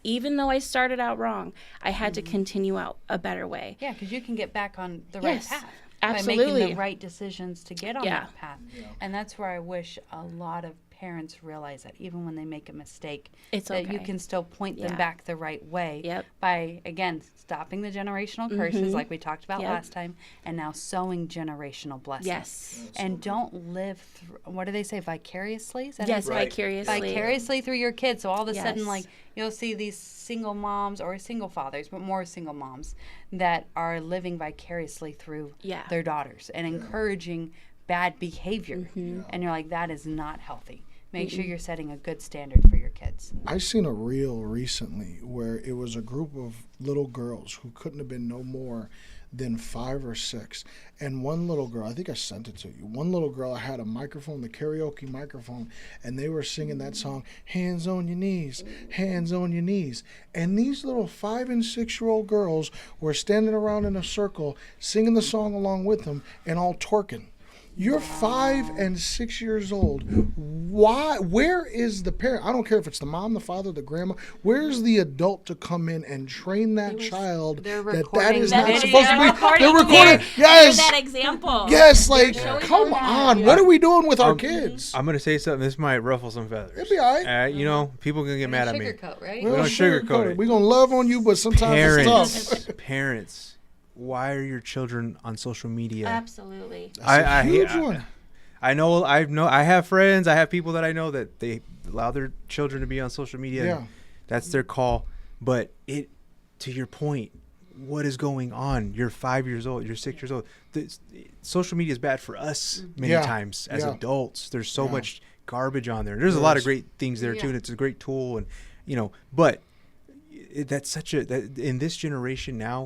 Even though I started out wrong, I had to continue out a better way. Yeah, because you can get back on the right path. Absolutely. By making the right decisions to get on Yeah. that path. And that's where I wish a lot of parents realize that even when they make a mistake, It's that you okay. can still point them back the right way by, again, stopping the generational curses like we talked about last time, and now sowing generational blessings. Yes. And don't live through, what do they say, vicariously? Is that Yes, how you say it? vicariously. Vicariously through your kids. So all of a sudden, Yes. like, you'll see these single moms or single fathers, but more single moms, that are living vicariously through their daughters and encouraging bad behavior. And you're like, that is not healthy. Make sure you're setting a good standard for your kids. I seen a reel recently where it was a group of little girls who couldn't have been no more than 5 or 6. And one little girl, I think I sent it to you, one little girl had a microphone, the karaoke microphone, and they were singing that song, Hands on Your Knees, Hands on Your Knees. And these little 5 and 6-year-old girls were standing around in a circle singing the song along with them and all twerking. You're 5 and 6 years old. Why? Where is the parent? I don't care if it's the mom, the father, the grandma. Where's the adult to come in and train that child that is not supposed to be? They're recording. Yes. That example. Yes. Like, come on. What are we doing with our kids? I'm gonna say something. This might ruffle some feathers. It'll be all right. You know, people can get mad at me. Sugarcoat, right? We don't sugarcoat it. We're gonna love on you, but sometimes it's tough. Parents, why are your children on social media? Absolutely. That's a huge one. I have friends, I have people that I know that they allow their children to be on social media. Yeah. And that's their call. But to your point, what is going on? You're 5 years old, you're 6 years old. Social media is bad for us many times as adults. There's so much garbage on there. There's a lot of great things there too, and it's a great tool, and but that's such that in this generation now,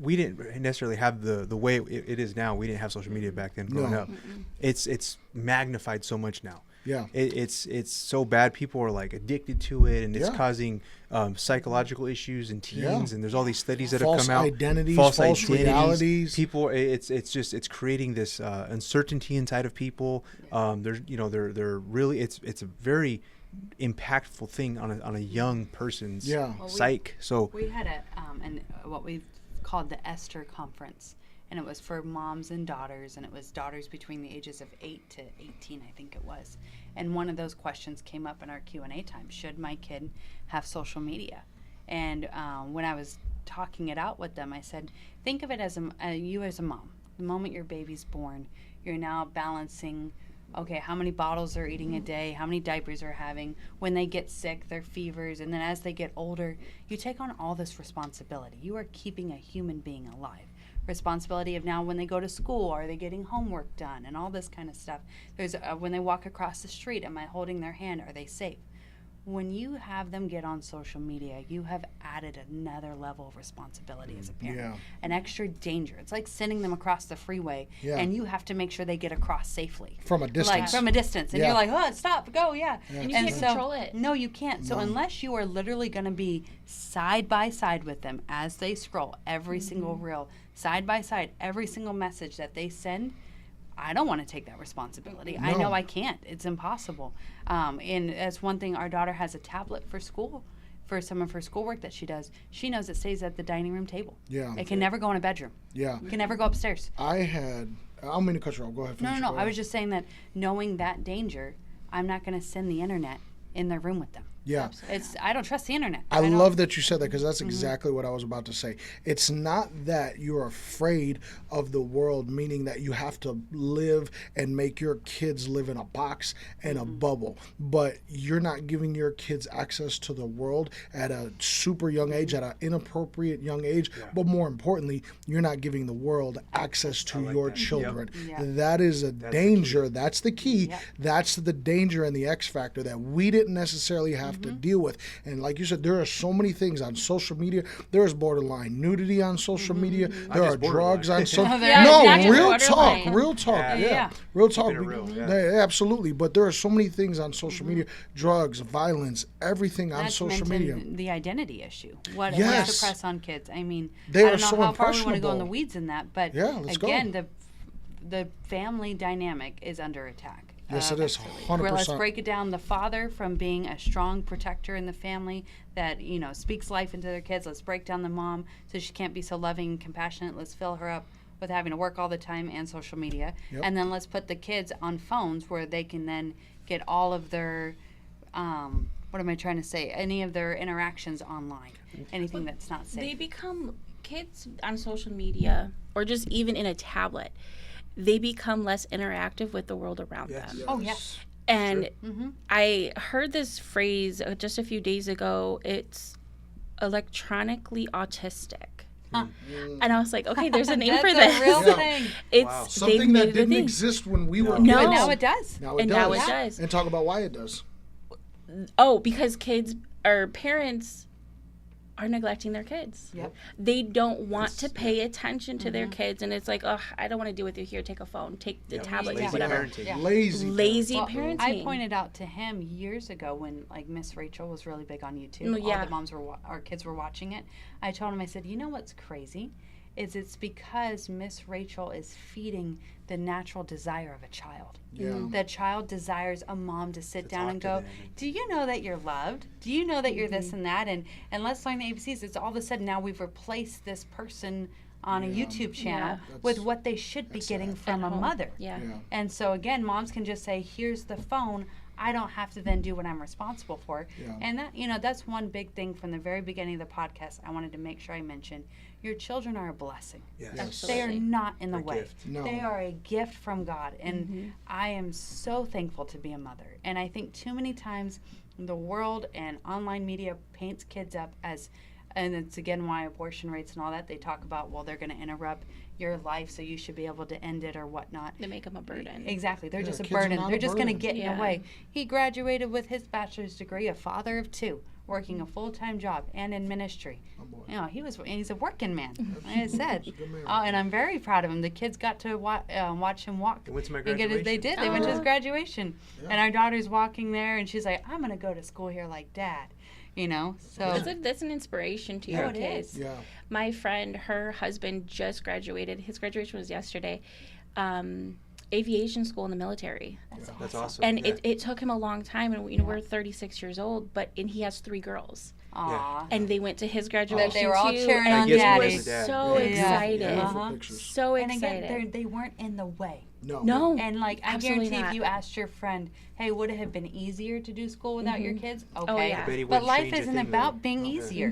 we didn't necessarily have the way it is now. We didn't have social media back then growing up. It's magnified so much now. Yeah. It's so bad. People are like addicted to it, and it's causing psychological issues in teens. And there's all these studies that have come out. False identities. Realities. People, it's creating this uncertainty inside of people. They're really it's a very impactful thing on a young person's psyche. So we had what we've called the Esther Conference, and it was for moms and daughters, and it was daughters between the ages of 8 to 18, I think it was. And one of those questions came up in our Q&A time: should my kid have social media? And when I was talking it out with them, I said, think of it as you as a mom. The moment your baby's born, you're now balancing, okay, how many bottles they're eating a day, how many diapers they're having, when they get sick, their fevers, and then as they get older, you take on all this responsibility. You are keeping a human being alive. Responsibility of now when they go to school, are they getting homework done, and all this kind of stuff. There's when they walk across the street, am I holding their hand, are they safe? when you have them get on social media, you have added another level of responsibility as a parent, an extra danger. It's like sending them across the freeway, and you have to make sure they get across safely from a distance. Like from a distance, and you're like, oh, stop, go, and you can't control it. No, you can't. So unless you are literally going to be side by side with them as they scroll every single reel, side by side, every single message that they send, I don't want to take that responsibility. No. I know I can't. It's impossible. And that's one thing. Our daughter has a tablet for school, for some of her schoolwork that she does. She knows it stays at the dining room table. Yeah. It can never go in a bedroom. Yeah. It can never go upstairs. I don't mean to cut you off. Go ahead. Finish. No. I was just saying that knowing that danger, I'm not going to send the internet in their room with them. Yeah. I don't trust the internet. I love that you said that, because that's exactly what I was about to say. It's not that you're afraid of the world, meaning that you have to live and make your kids live in a box and a bubble, but you're not giving your kids access to the world at a super young age, at an inappropriate young age, but more importantly, you're not giving the world access to your children. Yep. That is a danger. That's the key. Yep. That's the danger and the X factor that we didn't necessarily have to deal with. And like you said, there are so many things on social media. There is borderline nudity on social media. There are drugs on social media. No, real talk. Real talk. Yeah. Real talk. Absolutely. But there are so many things on social media. Drugs, violence, everything on social media. The identity issue. What to press on kids. I mean, they I don't know so how far we want to go in the weeds in that, but again, the family dynamic is under attack. Yes, it is, 100%. Let's break it down. The father, from being a strong protector in the family that, speaks life into their kids. Let's break down the mom so she can't be so loving and compassionate. Let's fill her up with having to work all the time and social media. Yep. And then let's put the kids on phones where they can then get all of their, what am I trying to say? Any of their interactions online. Anything that's not safe. They become, kids on social media, or just even in a tablet, they become less interactive with the world around them. Yes. Oh, yes. And I heard this phrase just a few days ago. It's electronically autistic. And I was like, okay, there's a name for this. That's a real thing. It's something that didn't exist when we were kids. No. But now it does. Now it does. And talk about why it does. Oh, because kids or parents are neglecting their kids. Yep. They don't want to pay attention to their kids, and it's like, oh, I don't want to deal with you. Here, take a phone, take the tablet, Lazy whatever. parenting. Lazy parenting. I pointed out to him years ago when Miss Rachel was really big on YouTube. All the moms our kids were watching it. I told him, I said, you know what's crazy? It's because Miss Rachel is feeding the natural desire of a child. Yeah. The child desires a mom to sit down and go, do you know that you're loved? Do you know that you're this and that? And let's learn the ABCs. It's all of a sudden now we've replaced this person on a YouTube channel with what they should be getting from a mother. Yeah. And so again, moms can just say, here's the phone. I don't have to then do what I'm responsible for. Yeah. And that, that's one big thing from the very beginning of the podcast I wanted to make sure I mentioned. Your children are a blessing. Yes. They are not in the way. No. They are a gift from God. And I am so thankful to be a mother. And I think too many times the world and online media paints kids up as, and it's again why abortion rates and all that, they talk about, well, they're going to interrupt your life, so you should be able to end it or whatnot. They make them a burden. Exactly. They're just a burden. They're just going to get in the way. He graduated with his bachelor's degree, a father of two, working a full-time job and in ministry. He's a working man, like I said. And I'm very proud of him. The kids got to watch him walk. They went to my graduation. They did. They went to his graduation. Yeah. And our daughter's walking there, and she's like, I'm going to go to school here like Dad. So that's an inspiration to your kids. Yeah. My friend, her husband just graduated. His graduation was yesterday. Aviation school in the military. That's awesome. And it took him a long time, and we're 36 years old, and he has 3 girls. Aww. And they went to his graduation they were all too, cheering and on Daddy. Daddy. Were so excited. So excited. And again, they weren't in the way. No. And I guarantee if you asked your friend, hey, would it have been easier to do school without your kids? Okay. Oh, yeah. But life isn't about being easier.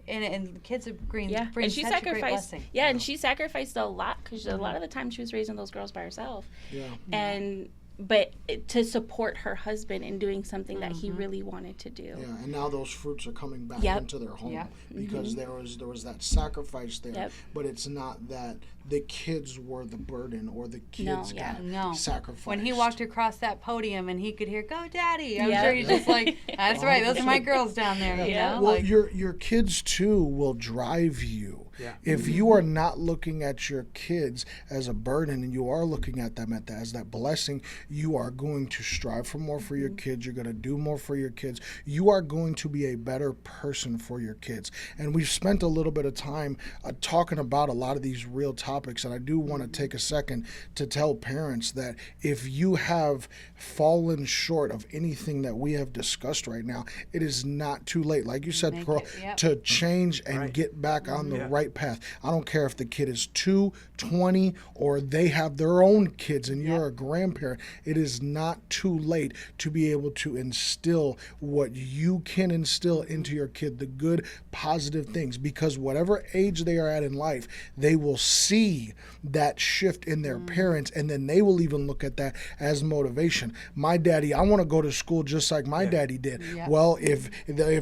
And kids bring and she such sacrificed, a great blessing. Yeah, and she sacrificed a lot because a lot of the time she was raising those girls by herself. Yeah. And but to support her husband in doing something that he really wanted to do. Yeah, and now those fruits are coming back Yep. into their home Yep. because there was that sacrifice there. Yep. But it's not that the kids were the burden or the kids got sacrificed. When he walked across that podium and he could hear "Go, Daddy," I'm Yep. sure he's just like, "That's right, those are my girls down there." You Yeah. know, Well, like, your kids too will drive you. Yeah. If you are not looking at your kids as a burden and you are looking at them as that blessing, you are going to strive for more for your kids. You're going to do more for your kids. You are going to be a better person for your kids. And we've spent a little bit of time talking about a lot of these real topics. And I do want to take a second to tell parents that if you have fallen short of anything that we have discussed right now, it is not too late. Like you said, Make Pearl, it, yep. to change and Right. get back on the Yeah. right path. I don't care if the kid is 2, 20, or they have their own kids and you're a grandparent. It is not too late to be able to instill what you can instill into your kid, the good, positive things, because whatever age they are at in life, they will see that shift in their parents, and then they will even look at that as motivation. My daddy, I want to go to school just like my daddy did. Yeah. Well, if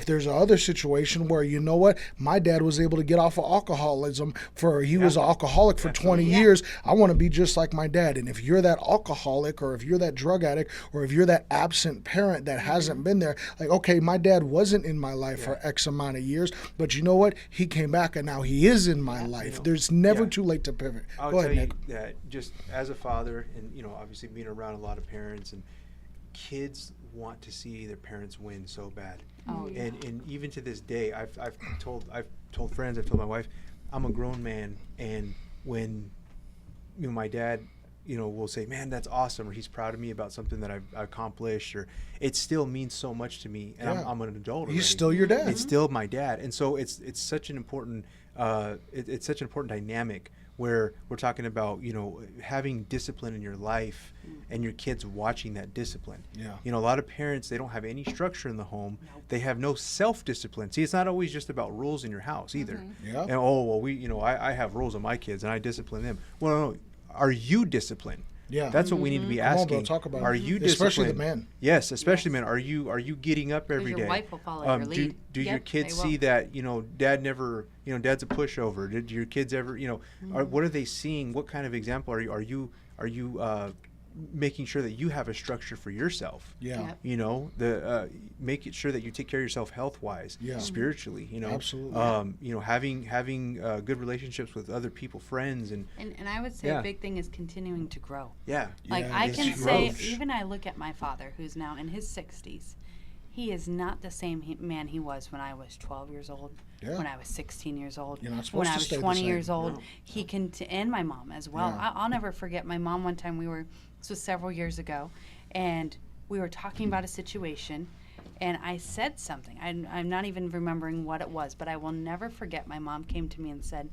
there's another situation where, you know what, my dad was able to get off of alcoholism he was an alcoholic for 20 years. I want to be just like my dad. And if you're that alcoholic, or if you're that drug addict, or if you're that absent parent that hasn't been there, like, okay, my dad wasn't in my life for X amount of years, but you know what? He came back and now he is in my life. There's never too late to pivot. I'll Go tell ahead, you Nick. that just as a father, and obviously being around a lot of parents, and kids want to see their parents win so bad. Oh, yeah. And even to this day, I've told friends, I've told my wife, I'm a grown man, and when my dad will say, "Man, that's awesome," or he's proud of me about something that I've accomplished, or it still means so much to me, and I'm an adult already. He's still your dad. It's still my dad, and so it's such an important it's such an important dynamic where we're talking about having discipline in your life, and your kids watching that discipline. Yeah. A lot of parents, they don't have any structure in the home. They have no self-discipline. See, it's not always just about rules in your house either. Yeah. And I have rules on my kids and I discipline them. Well, no, are you disciplined? Yeah. That's what we need to be Come on, asking. bro, talk about Are it. you Especially disciplined? the men. Yes, especially men. Are you getting up every your day? wife will follow your lead. Do your Yep, kids they will. see that dad never dad's a pushover? Did your kids ever what are they seeing? What kind of example are you making sure that you have a structure for yourself? Yeah. Yep. Make it sure that you take care of yourself health wise, spiritually. Absolutely. Having good relationships with other people, friends, and I would say a big thing is continuing to grow. yeah. Like Yeah, I it's can say, growth. even I look at my father, who's now in his 60s. He is not the same man he was when I was 12 years old, Yeah. when I was 16 years old, You're not when supposed I to was stay the 20 same. years old. No. He can, and my mom as well. Yeah. I'll never forget my mom. One time this was several years ago, and we were talking about a situation, and I said something. I'm not even remembering what it was, but I will never forget. My mom came to me and said,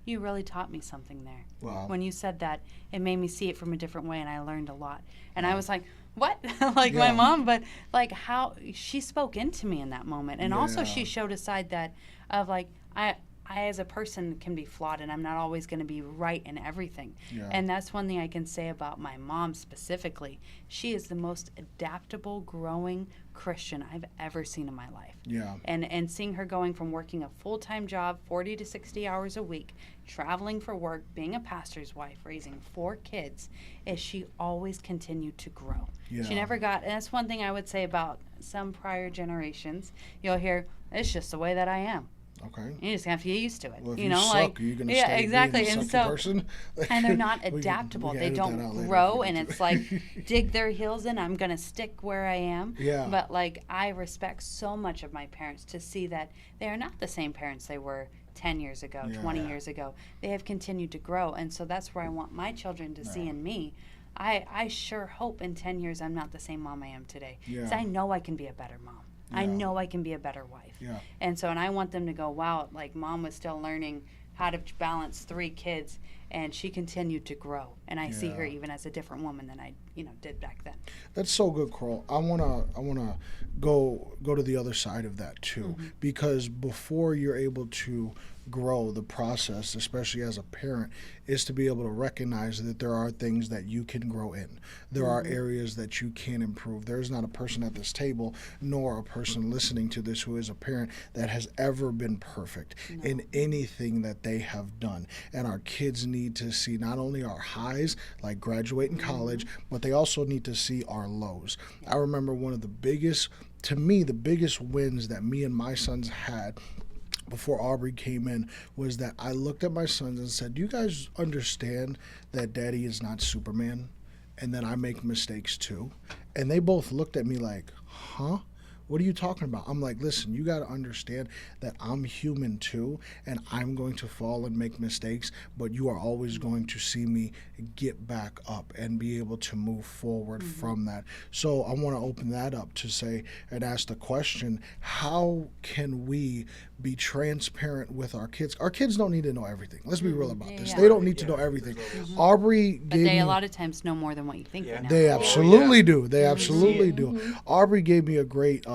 "You really taught me something there. Wow. When you said that, it made me see it from a different way, and I learned a lot." And I was like, what? Like Yeah. my mom, but like how she spoke into me in that moment. And also Yeah. she showed a side that of like, I as a person can be flawed, and I'm not always going to be right in everything. Yeah. And that's one thing I can say about my mom specifically. She is the most adaptable, growing Christian I've ever seen in my life. Yeah. And seeing her going from working a full-time job, 40 to 60 hours a week, traveling for work, being a pastor's wife, raising 4 kids, is she always continued to grow. Yeah. She never got, and that's one thing I would say about some prior generations. You'll hear, "It's just the way that I am." Okay. You just have to get used to it. Well, if you you know, suck, like are you gonna yeah, stay exactly. being a And sucky so, person? and they're not We can adaptable. They edit that out don't later if grow, we and need it's to. like dig their heels in. I'm gonna stick where I am. Yeah. But like I respect so much of my parents to see that they are not the same parents they were 10 years ago, Yeah. 20 years ago. They have continued to grow, and so that's where I want my children to see in me. I sure hope in 10 years I'm not the same mom I am today. Because Yeah. I know I can be a better mom. I Yeah. know I can be a better wife. Yeah. And so, and I want them to go, wow, like mom was still learning how to balance 3 kids, and she continued to grow. and I see her even as a different woman than I, did back then. That's so good, Carl. I wanna go to the other side of that too, because before you're able to grow, the process, especially as a parent, is to be able to recognize that there are things that you can grow in. There are areas that you can improve. There's not a person at this table, nor a person listening to this who is a parent, that has ever been perfect in anything that they have done. And our kids need to see not only our highs, like graduating college, but they also need to see our lows. I remember one of the biggest wins that me and my sons had before Aubrey came in was that I looked at my sons and said, "Do you guys understand that Daddy is not Superman and that I make mistakes too?" And they both looked at me like, "Huh? What are you talking about?" I'm like, "Listen, you got to understand that I'm human too, and I'm going to fall and make mistakes, but you are always going to see me get back up and be able to move forward from that." So I want to open that up to say and ask the question, how can we be transparent with our kids? Our kids don't need to know everything. Let's be real about this. They don't need to know everything. Aubrey But gave they me, a lot of times know more than what you think they know. they absolutely do. They absolutely do. Aubrey gave me a great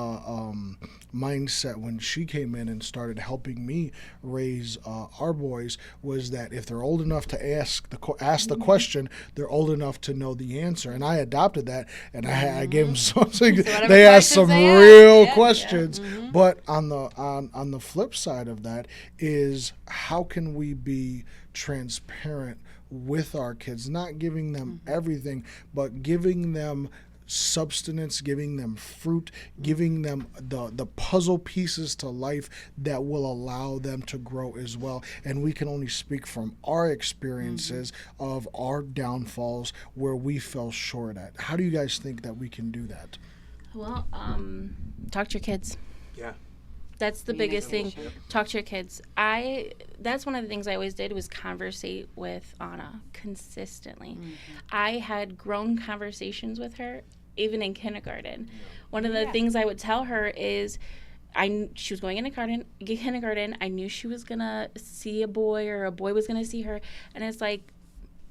mindset when she came in and started helping me raise our boys, was that if they're old enough to ask the question, they're old enough to know the answer. And I adopted that, and I gave them something. They asked some real questions. But on the flip side of that is, how can we be transparent with our kids, not giving them everything, but giving them substance, giving them fruit, giving them the puzzle pieces to life that will allow them to grow as well. And we can only speak from our experiences of our downfalls where we fell short at. How do you guys think that we can do that? Well, talk to your kids. Yeah. That's the biggest thing. Talk to your kids. That's one of the things I always did, was conversate with Anna consistently. I had grown conversations with her even in kindergarten. One of the things I would tell her is, she was going into kindergarten. I knew she was gonna see a boy, or a boy was gonna see her, and it's like,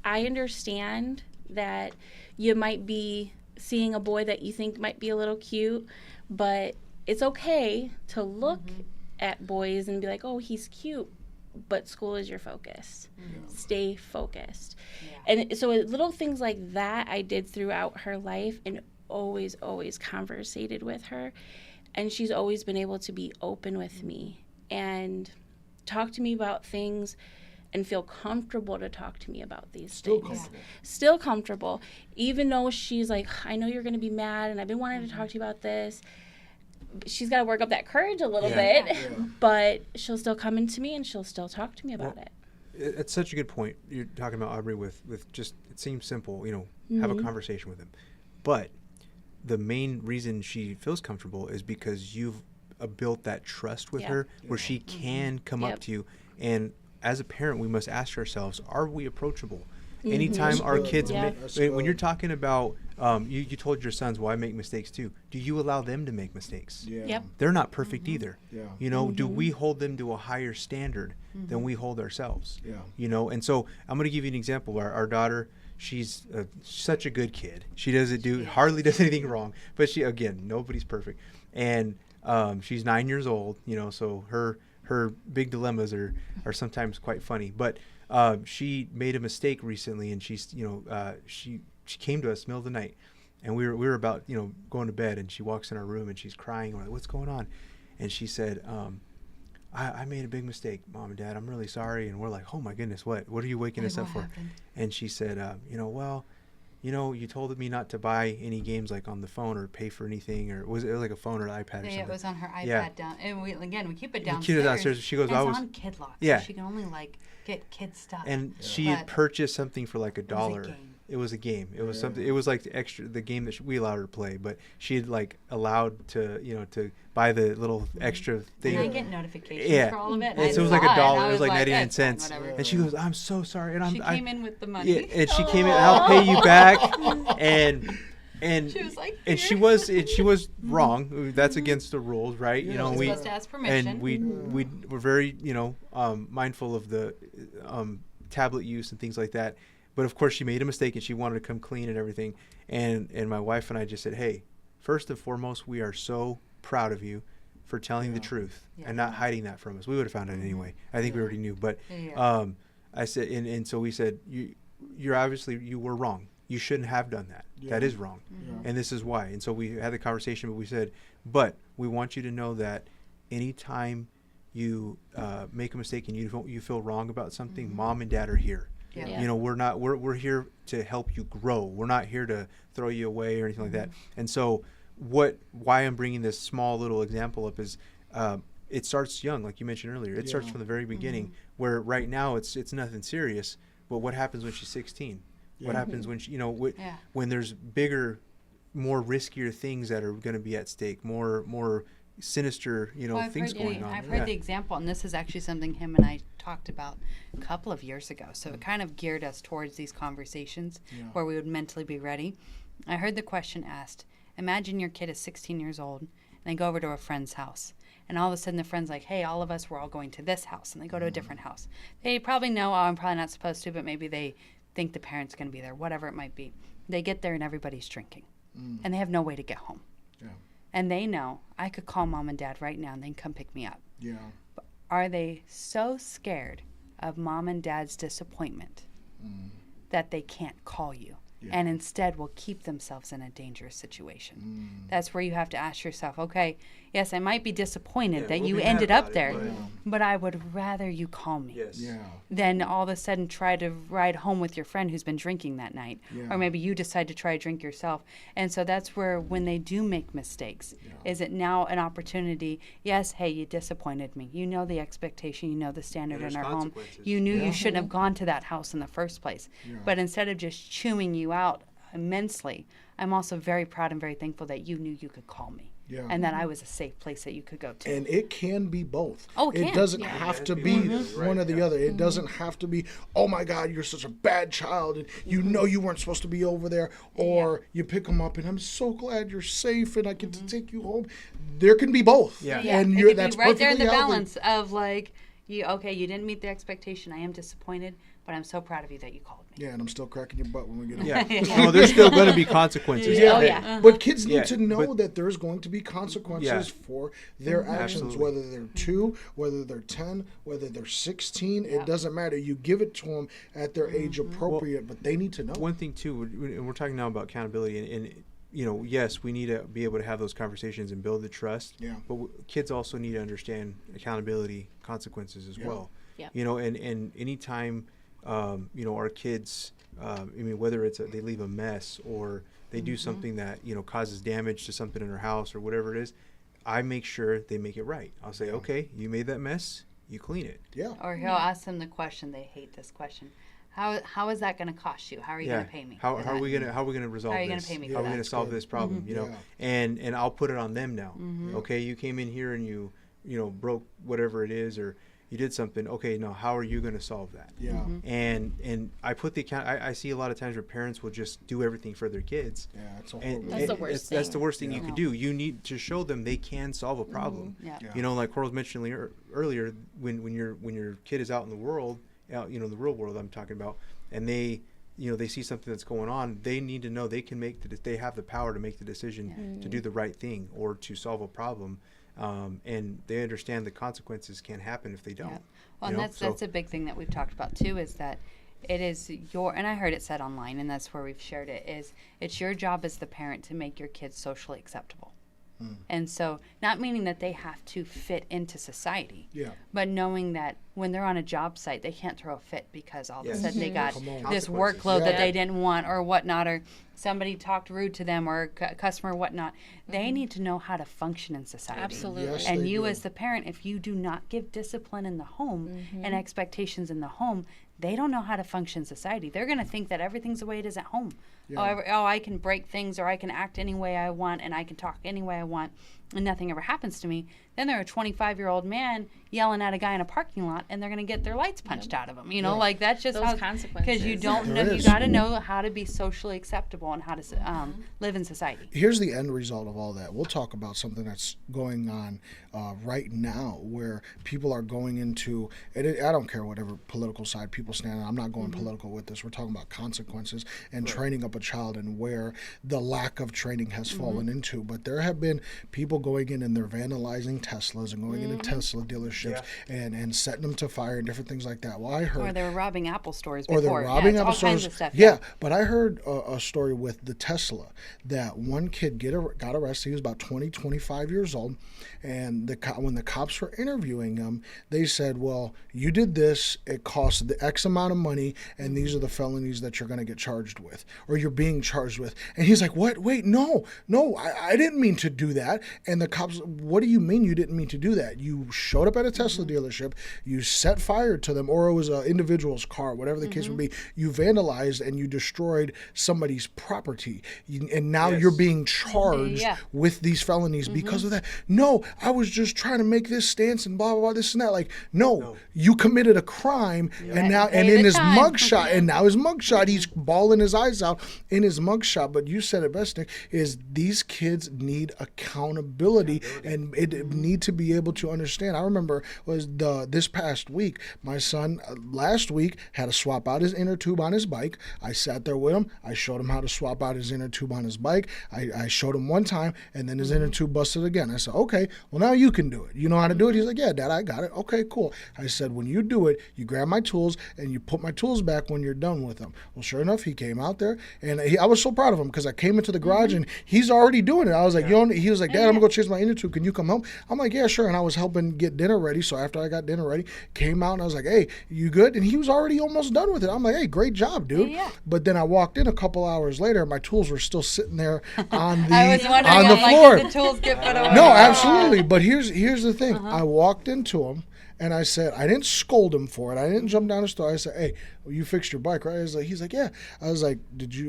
I understand that you might be seeing a boy that you think might be a little cute, but it's okay to look at boys and be like, "Oh, he's cute," but school is your focus. Stay focused. And so little things like that I did throughout her life, and always conversated with her. And she's always been able to be open with me and talk to me about things and feel comfortable to talk to me about these things. Still comfortable. Even though she's like, "I know you're going to be mad, and I've been wanting to talk to you about this." She's got to work up that courage a little bit, but she'll still come into me and she'll still talk to me about it. It's such a good point. You're talking about Aubrey with just, it seems simple, have a conversation with him. But the main reason she feels comfortable is because you've built that trust with her where she can come up to you. And as a parent, we must ask ourselves, are we approachable? Anytime our kids, when you're talking about, you told your sons, "Well, I make mistakes too." Do you allow them to make mistakes? They're not perfect either. Do we hold them to a higher standard than we hold ourselves? And so I'm going to give you an example. Our daughter, she's such a good kid. She hardly does anything wrong. But nobody's perfect. And she's 9 years old. So her big dilemmas are sometimes quite funny. But she made a mistake recently, and she came to us middle of the night, and we were about going to bed, and she walks in our room and she's crying. We're like, "What's going on?" And she said, I made a big mistake, Mom and Dad. I'm really sorry." And we're like, "Oh my goodness, what are you waking us up for?" And she said, you told me not to buy any games like on the phone or pay for anything, or it was like a phone or an iPad or something. It was on her iPad down, and we keep it downstairs. We keep it downstairs. She goes, it's on Kid Lock, so she can only get kid stuff. And she had purchased something for like $1. It was a game. It was something. It was like the game that we allowed her to play, but she had allowed to buy the little extra thing. And I get notifications for all of it. And so it was like $1. It was like 99 cents. And she goes, "I'm so sorry." And she came in with the money. Yeah, and she came in. "I'll pay you back." And she was like, and she was wrong. That's against the rules, right? We're supposed to ask permission. And we were very mindful of the tablet use and things like that. But of course, she made a mistake and she wanted to come clean and everything. And my wife and I just said, hey, first and foremost, we are so proud of you for telling the truth and not hiding that from us. We would have found it anyway. I think we already knew. But I said, and so we said, you're obviously, you were wrong. You shouldn't have done that. That is wrong. And this is why. And so we had the conversation, but we said, but we want you to know that anytime you make a mistake and you feel wrong about something, mom and dad are here. You know, we're here to help you grow. We're not here to throw you away or anything like that. And so why I'm bringing this small little example up is it starts young, like you mentioned earlier. It starts from the very beginning, where right now it's nothing serious. But what happens when she's 16? What happens when she, when there's bigger, more riskier things that are going to be at stake, more sinister, things going on. I've heard the example, and this is actually something him and I talked about a couple of years ago. So it kind of geared us towards these conversations where we would mentally be ready. I heard the question asked, imagine your kid is 16 years old and they go over to a friend's house. And all of a sudden the friend's like, hey, all of us, we're all going to this house. And they go to a different house. They probably know, oh, I'm probably not supposed to, but maybe they think the parent's going to be there, whatever it might be. They get there and everybody's drinking. And they have no way to get home. And they know, I could call mom and dad right now and they can come pick me up. But are they so scared of mom and dad's disappointment that they can't call you? And instead will keep themselves in a dangerous situation. That's where you have to ask yourself, okay, yes, I might be disappointed that you ended up there, but I would rather you call me than all of a sudden try to ride home with your friend who's been drinking that night. Or maybe you decide to try to drink yourself. And so that's where when they do make mistakes, is it now an opportunity, yes, hey, you disappointed me. You know the expectation, you know the standard in our home. You knew you shouldn't have gone to that house in the first place. But instead of just chewing you out immensely, I'm also very proud and very thankful that you knew you could call me. And that I was a safe place that you could go to. And it can be both. Oh, it doesn't have to be one or the other. It doesn't have to be, oh my God, you're such a bad child and you know you weren't supposed to be over there. Or you pick them up and I'm so glad you're safe and I get to take you home. There can be both. And it that's be right there in the healthy. balance of like, you didn't meet the expectation. I am disappointed, but I'm so proud of you that you called me. And I'm still cracking your butt when we get home. No, there's still going to be consequences. But kids need to know that there's going to be consequences for their actions, whether they're 2, whether they're 10, whether they're 16. It doesn't matter. You give it to them at their age appropriate, but they need to know. One thing, too, and we're talking now about accountability, and yes, we need to be able to have those conversations and build the trust. But kids also need to understand accountability consequences as well. And anytime, our kids, whether it's they leave a mess or they do something that, causes damage to something in their house or whatever it is, I make sure they make it right. I'll say, okay, you made that mess, you clean it. Or he'll ask them the question, they hate this question. How is that going to cost you? How are you going to pay me? How are we going to resolve this? How are you going to pay me? How are we going to solve this problem? And I'll put it on them now. Okay, you came in here and you broke whatever it is, or you did something. Okay, now how are you going to solve that? And I put the account. I see a lot of times where parents will just do everything for their kids. That's the worst thing. That's the worst thing you could do. You need to show them they can solve a problem. Like Coral was mentioning earlier, when your kid is out in the world. The real world I'm talking about, and they see something that's going on, they need to know they can they have the power to make the decision to do the right thing or to solve a problem, and they understand the consequences can happen if they don't. Well, and that's a big thing that we've talked about too, is that it is and I heard it said online, and that's where we've shared it, is it's your job as the parent to make your kids socially acceptable. And so, not meaning that they have to fit into society, but knowing that when they're on a job site, they can't throw a fit because all of a sudden they got this workload that they didn't want or whatnot, or somebody talked rude to them, or a customer or whatnot. They need to know how to function in society. Absolutely. And you as the parent, if you do not give discipline in the home and expectations in the home, they don't know how to function in society. They're going to think that everything's the way it is at home. I can break things, or I can act any way I want, and I can talk any way I want. and nothing ever happens to me. Then they're a 25-year-old man yelling at a guy in a parking lot, and they're going to get their lights punched out of them. You know, like that's just Those how, consequences. because you don't know, you got to know how to be socially acceptable and how to live in society. Here's the end result of all that. We'll talk about something that's going on right now, where people are going into, I don't care whatever political side people stand on. I'm not going political with this. We're talking about consequences and training up a child, and where the lack of training has fallen into. But there have been people going in and they're vandalizing Teslas and going into Tesla dealerships and setting them to fire and different things like that. Well, I heard, Or they were robbing Apple stores or before. they're robbing it's Apple all kinds stores. of stuff. Yeah, but I heard a story with the Tesla that one kid got arrested. He was about 20, 25 years old, and when the cops were interviewing him, they said, "Well, you did this. It cost the X amount of money, and these are the felonies that you're going to get charged with, or you're being charged with." And he's like, "What? Wait, no, I didn't mean to do that." And the cops, "What do you mean you didn't mean to do that? You showed up at a Tesla dealership, you set fire to them, or it was an individual's car, whatever the case would be. You vandalized and you destroyed somebody's property, and now you're being charged with these felonies because of that." "No, I was just trying to make this stance and blah blah blah, this and that." Like, no. You committed a crime, and now in his mugshot, he's bawling his eyes out in his mugshot. But you said it best, Nick, is these kids need accountability and need to be able to understand. I remember this past week, my son last week had to swap out his inner tube on his bike. I sat there with him. I showed him how to swap out his inner tube on his bike. I showed him one time, and then his inner tube busted again. I said, "Okay, well, now you can do it. You know how to do it?" He's like, "Yeah, Dad, I got it." "Okay, cool." I said, "When you do it, you grab my tools and you put my tools back when you're done with them." Well, sure enough, he came out there, and I was so proud of him because I came into the garage and he's already doing it. I was like, he was like, "Dad, I'm gonna go change my inner tube. Can you come help?" I'm like, "Yeah, sure." And I was helping get dinner ready. So after I got dinner ready, came out and I was like, "Hey, you good?" And he was already almost done with it. I'm like, "Hey, great job, dude." Yeah. But then I walked in a couple hours later, my tools were still sitting there on I was wondering, the I'm floor. like, did the tools get put away? No, absolutely. But here's the thing. I walked into him and I said, I didn't scold him for it. I didn't jump down the store. I said, "Hey, well, you fixed your bike, right?" He's like, "Yeah." I was like,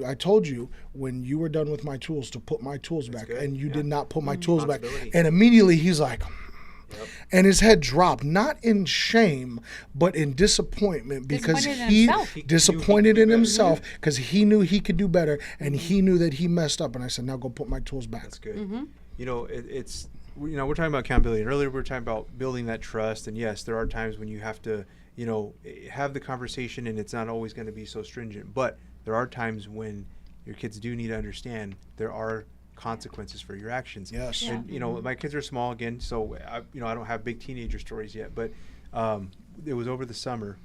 I told you when you were done with my tools to put my tools back, and you did not put my tools back." And immediately he's like, and his head dropped, not in shame, but in disappointment, because he disappointed in himself because he knew he could do better, and he knew that he messed up. And I said, "Now go put my tools back." That's good. You know, we're talking about accountability, and earlier we were talking about building that trust. And yes, there are times when you have to, have the conversation, and it's not always going to be so stringent. But there are times when your kids do need to understand there are consequences for your actions. Yes. Yeah. And my kids are small again, so I don't have big teenager stories yet. But it was over the summer,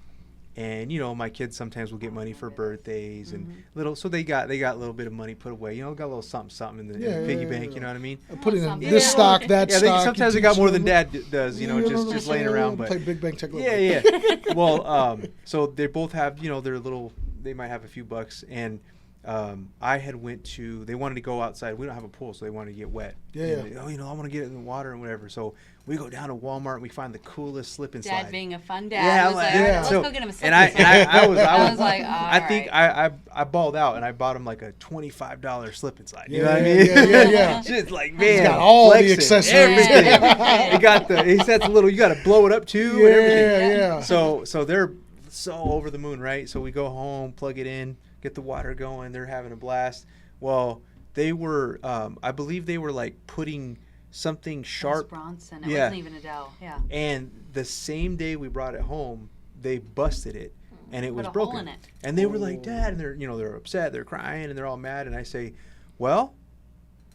and my kids sometimes will get money for birthdays and so they got a little bit of money put away. Got a little something in the piggy bank. You know what I mean? Put it in this stock, that stock. Sometimes they got more than Dad does. Just laying around. But play big bank, take a little. Yeah. Well, so they both have their little. They might have a few bucks, and I had they wanted to go outside. We don't have a pool, so they wanted to get wet. I want to get in the water and whatever. So we go down to Walmart and we find the coolest slip and slide. Dad being a fun dad was like, let's go get him a slip and slide. I was like, I think I balled out and I bought him like a $25 slip and slide. You know what I mean? Yeah. Just like, man, he's got all flexing, the accessories. Everything. He sets a little. You got to blow it up too. And everything. Yeah. So they're so over the moon, right? So we go home, plug it in, get the water going. They're having a blast. Well, they were, I believe they were like putting something sharp. Bronson. It wasn't even Adele. Yeah. And the same day we brought it home, they busted it, and it was Put a broken. hole in it. And they were like, "Dad," and they're upset, they're crying, and they're all mad. And I say, "Well,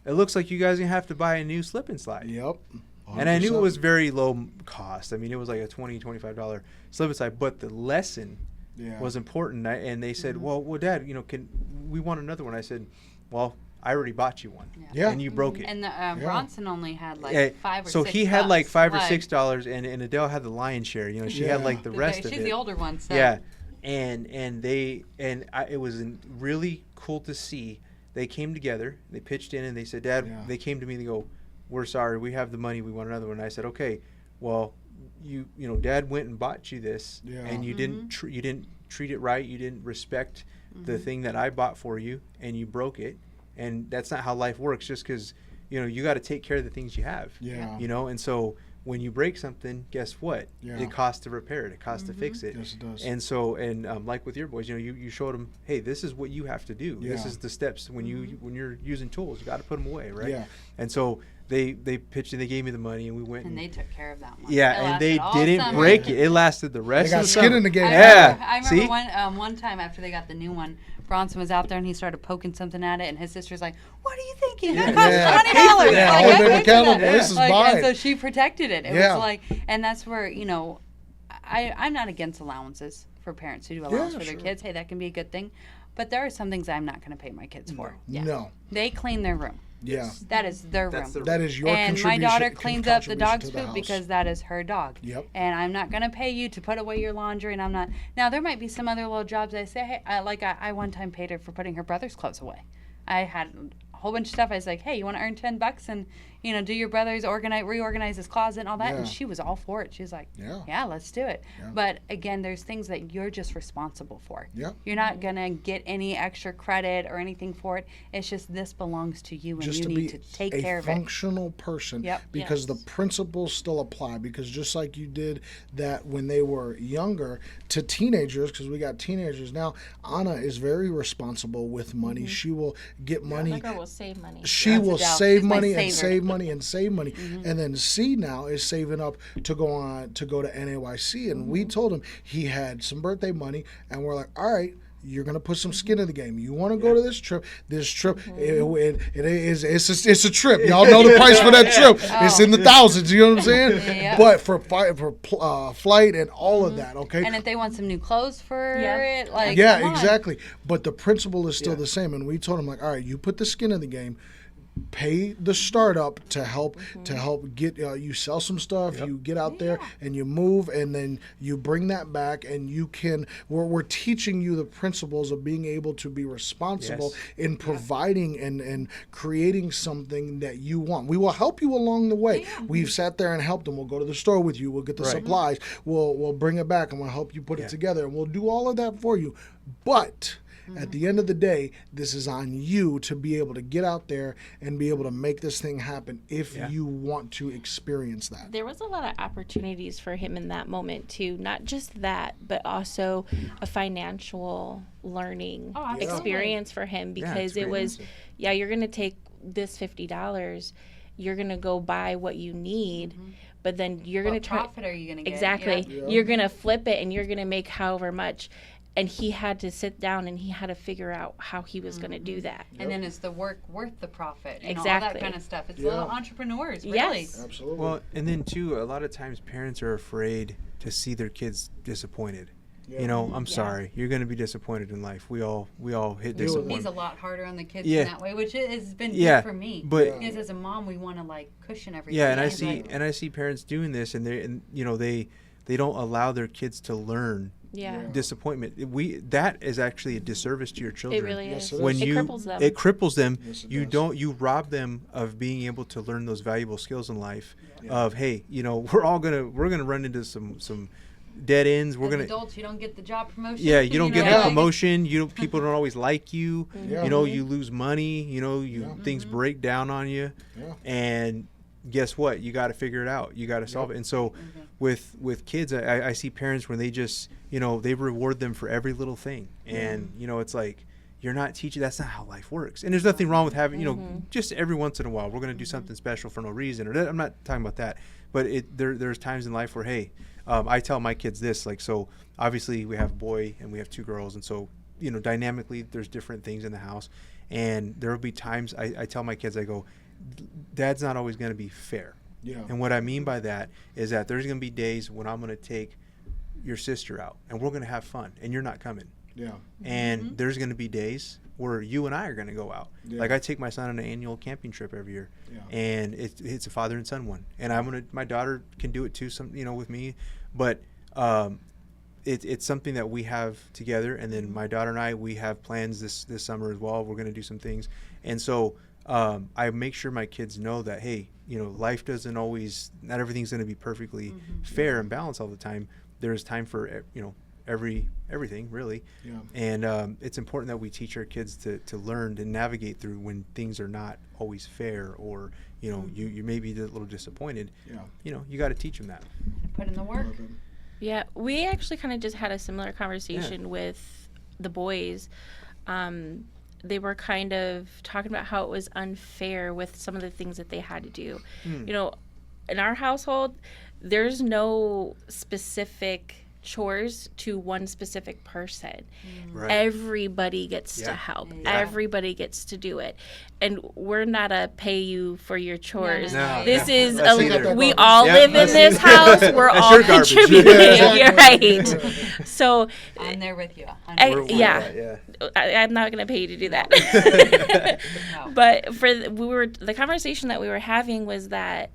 it looks like you guys are gonna have to buy a new slip and slide." Yep. 100%. And I knew it was very low cost. I mean, it was like a $20-$25 slip and slide, but the lesson was important. And they said, well, Dad, we want another one. I said, well, I already bought you one. Yeah. And you broke it. And the Bronson only had like $5 or $6. So he had like $5 or $6, and Adele had the lion's share. She had like the rest of it. She's the older one. So. Yeah. And it was really cool to see. They came together. They pitched in, and they said, Dad, they came to me and they go, "We're sorry. We have the money. We want another one." And I said, "Okay, well, Dad went and bought you this, and you didn't treat it right. You didn't respect the thing that I bought for you, and you broke it. And that's not how life works. Just because you got to take care of the things you have. Yeah. And so when you break something, guess what? Yeah. It costs to repair it. It costs to fix it. Yes, it does. And so, like with your boys, you showed them, hey, this is what you have to do. Yeah. This is the steps when you're using tools. You got to put them away, right? Yeah. And so they pitched and they gave me the money and we went. And they took care of that one. Yeah, and they didn't summer. break it. It lasted the rest They of got the skin summer. in the game. I remember See? one time after they got the new one, Bronson was out there and he started poking something at it, and his sister's like, "What are you thinking? That costs $20." Yeah, Like, hold I them paid for accountable. that. This is Like, mine. and so she protected it. It Yeah. was like, and that's where I'm not against allowances for parents who do allowance for their sure. kids. Hey, that can be a good thing, but there are some things I'm not going to pay my kids for. No. They clean their room. Yeah. That is their room. That is your And my contribution. daughter cleans up the dog's to the poop house. because that is her dog. Yep. And I'm not going to pay you to put away your laundry, and I'm not. Now, there might be some other little jobs I say, hey, I one time paid her for putting her brother's clothes away. I had a whole bunch of stuff. I was like, hey, you want to earn $10 and, do your brother's reorganize his closet and all that? Yeah. And she was all for it. She was like, Yeah. yeah, let's do it. Yeah. But again, there's things that you're just responsible for. Yeah. You're not going to get any extra credit or anything for it. It's just this belongs to you, and Just you to need be to take a care of it. functional person, Yep. because the principles still apply, because just like you did that when they were younger to teenagers, because we got teenagers now, Anna is very responsible with money. She will get money. That girl will save money. She will doubt. save She's my money and saver. save money and save money. And then C now is saving up to go to NAYC. And we told him he had some birthday money, and we're like, all right, you're gonna put some skin in the game. You want to go to this trip? This trip, it's a trip. Y'all know the price for that trip. It's in the thousands. You know what I'm saying? Yeah. But for flight and all of that, okay. And if they want some new clothes for Yeah. it, like, Yeah, come on. exactly. But the principle is still Yeah. the same. And we told him, like, all right, you put the skin in the game, pay the startup to help get you sell some stuff. You get out there and you move, and then you bring that back, and you can. We're teaching you the principles of being able to be responsible in providing and creating something that you want. We will help you along the way. We've sat there and helped them. We'll go to the store with you. We'll get the supplies. We'll bring it back, and we'll help you put it together, and we'll do all of that for you. But at the end of the day, this is on you to be able to get out there and be able to make this thing happen if you want to experience that. There was a lot of opportunities for him in that moment too. Not just that, but also a financial learning experience for him, because it was, you're going to take this $50, you're going to go buy what you need, but then you're going to try. What profit are you going to get? Exactly. Yeah. You're going to flip it and you're going to make however much. And he had to sit down and he had to figure out how he was going to do that. And then is the work worth the profit? All that Exactly. kind of stuff. It's little entrepreneurs, really. Yes. Absolutely. Well, and then too, a lot of times parents are afraid to see their kids disappointed. I'm sorry, you're going to be disappointed in life. We all hit He's disappointment. a lot harder on the kids Yeah. in that way, which has been Yeah, good for me. but- because as a mom, we want to cushion everything. Yeah, and I Like, see parents doing this, and they don't allow their kids to learn Yeah. disappointment. That is actually a disservice to your children. It really Yes, is. it When is. It you cripples them. it cripples them. Yes, it You does. you rob them of being able to learn those valuable skills in life. Of hey, we're gonna run into some dead ends. We're as gonna adults, you don't get the job promotion. Yeah, you don't get the like- promotion. People don't always like you. Yeah. You lose money. Things break down on you. Yeah. And guess what? You got to figure it out. You got to solve it. And so, with kids, I see parents when they just they reward them for every little thing, and it's like you're not teaching. That's not how life works. And there's nothing wrong with having just every once in a while we're going to do something special for no reason. I'm not talking about that, but there's times in life where hey. I tell my kids this, so obviously we have a boy and we have two girls. And so, dynamically there's different things in the house. And there will be times I tell my kids, I go, Dad's not always going to be fair. Yeah. And what I mean by that is that there's going to be days when I'm going to take your sister out and we're going to have fun and you're not coming. Yeah. And there's going to be days where you and I are going to go out. Yeah. Like I take my son on an annual camping trip every year, Yeah. and it's a father and son one. And my daughter can do it too, with me, but it's something that we have together. And then my daughter and I, we have plans this summer as well. We're going to do some things, and so I make sure my kids know that hey, life doesn't always, not everything's going to be perfectly fair and balanced all the time. There's time for everything really. Yeah. And it's important that we teach our kids to learn to navigate through when things are not always fair, or you may be a little disappointed. Yeah. You got to teach them that. Put in the work. Yeah, we actually kind of just had a similar conversation with the boys. They were kind of talking about how it was unfair with some of the things that they had to do. In our household, there's no specific chores to one specific person. Right. Everybody gets to help. Yeah. Everybody gets to do it. And we're not a pay you for your chores. No. This is That's either. we all Yeah, live in that's this either. house. We're That's all your garbage. contributing. Yeah. You're right. So I'm there with you. yeah. I'm not going to pay you to do that. No. But the conversation that we were having was that,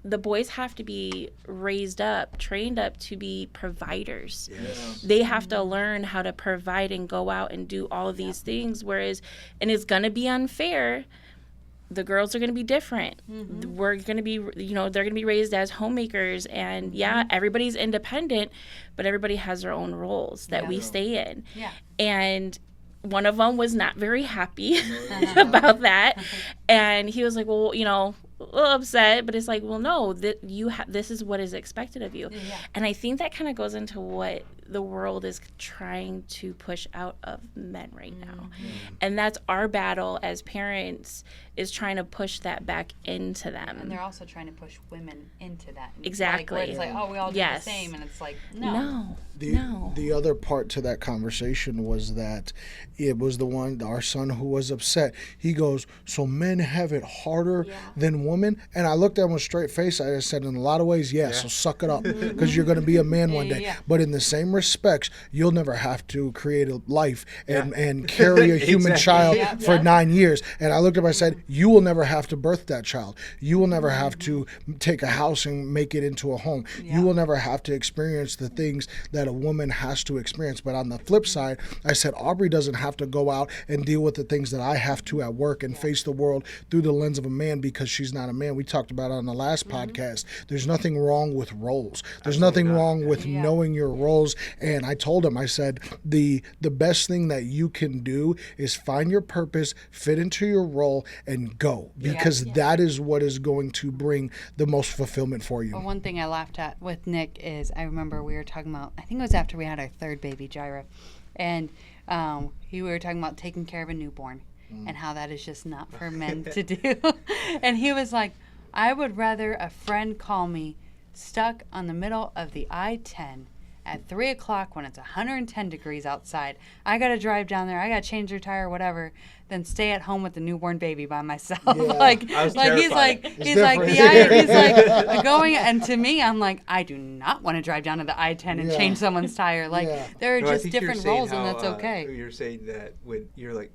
the boys have to be raised up, trained up to be providers. Yes. They have to learn how to provide and go out and do all of these things. Whereas, and it's going to be unfair. The girls are going to be different. We're going to be, they're going to be raised as homemakers. And everybody's independent, but everybody has their own roles that we stay in. Yeah. And one of them was not very happy about that. And he was like, well, a little upset, but it's like, well, no, this is what is expected of you. Yeah. And I think that kind of goes into what the world is trying to push out of men right now. And that's our battle as parents, is trying to push that back into them. And they're also trying to push women into that. Exactly. Like, it's like, oh, we all do the same. And it's like, no. The other part to that conversation was that it was our son who was upset. He goes, so men have it harder than women? And I looked at him with a straight face. I said, in a lot of ways, yes. So suck it up, because you're going to be a man one day. Yeah. But in the same respects, you'll never have to create a life and carry a human child for 9 years. And I looked at him, I said, you will never have to birth that child. You will never have to take a house and make it into a home. You will never have to experience the things that a woman has to experience. But on the flip side, I said, Aubrey doesn't have to go out and deal with the things that I have to at work and face the world through the lens of a man, because she's not a man. We talked about it on the last podcast. There's nothing wrong with roles. There's nothing wrong with knowing your roles. And I told him, I said, the best thing that you can do is find your purpose, fit into your role, and go, because that is what is going to bring the most fulfillment for you. Well, one thing I laughed at with Nick is, I remember we were talking about, I think it was after we had our third baby, Jaira, and we were talking about taking care of a newborn and how that is just not for men to do. And he was like, I would rather a friend call me stuck on the middle of the I-10 at 3 o'clock when it's 110 degrees outside. I got to drive down there. I got to change their tire, whatever, than stay at home with the newborn baby by myself. I was terrified. he's like going, and to me, I'm like, I do not want to drive down to the I-10 and change someone's tire. Like, there are No, I just think you're different saying roles, and how, that's okay. You're saying that when you're like,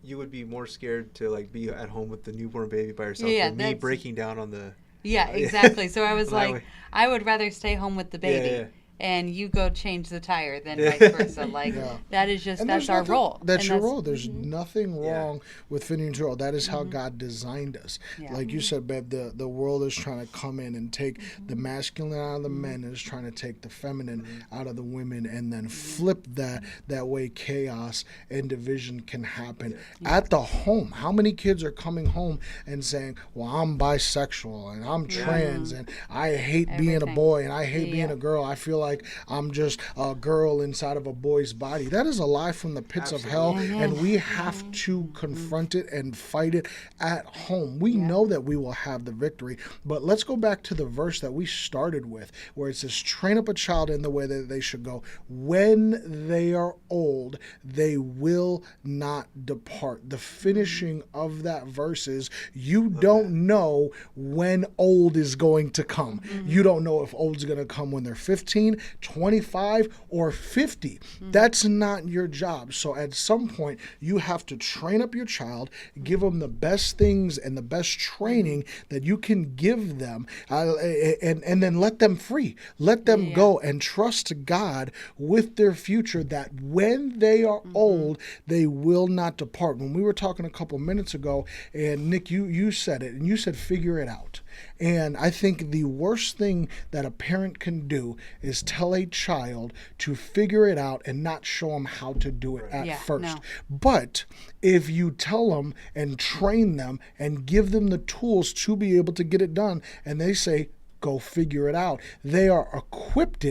you would be more scared to like be at home with the newborn baby by yourself than me breaking down on the. Yeah, exactly. So I was Well, that like, way. I would rather stay home with the baby. Yeah. And you go change the tire, than vice versa. Like, that is just, And that's there's our nothing- role. That's And your role. There's nothing Yeah. wrong with fitting into your role. That is how God designed us. Yeah. Like you said, babe, the world is trying to come in and take the masculine out of the men, and is trying to take the feminine out of the women, and then flip that way chaos and division can happen. At the home, how many kids are coming home and saying, well, I'm bisexual and I'm trans and I hate being a Everything. boy and I hate being a girl. I feel like I'm just a girl inside of a boy's body. That is a lie from the pits of hell, and we have to confront it and fight it at home. We know that we will have the victory, but let's go back to the verse that we started with, where it says, train up a child in the way that they should go. When they are old, they will not depart. The finishing of that verse is, you don't know when old is going to come. You don't know if old is going to come when they're 15, 25, or 50. That's not your job. So at some point, you have to train up your child, give them the best things and the best training that you can give them, and then let them free. Let them go and trust God with their future, that when they are old, they will not depart. When we were talking a couple minutes ago, and Nick, you said it, and you said figure it out. And I think the worst thing that a parent can do is is tell a child to figure it out and not show them how to do it at first. No. But if you tell them and train them and give them the tools to be able to get it done, and they say, go figure it out, they are equipped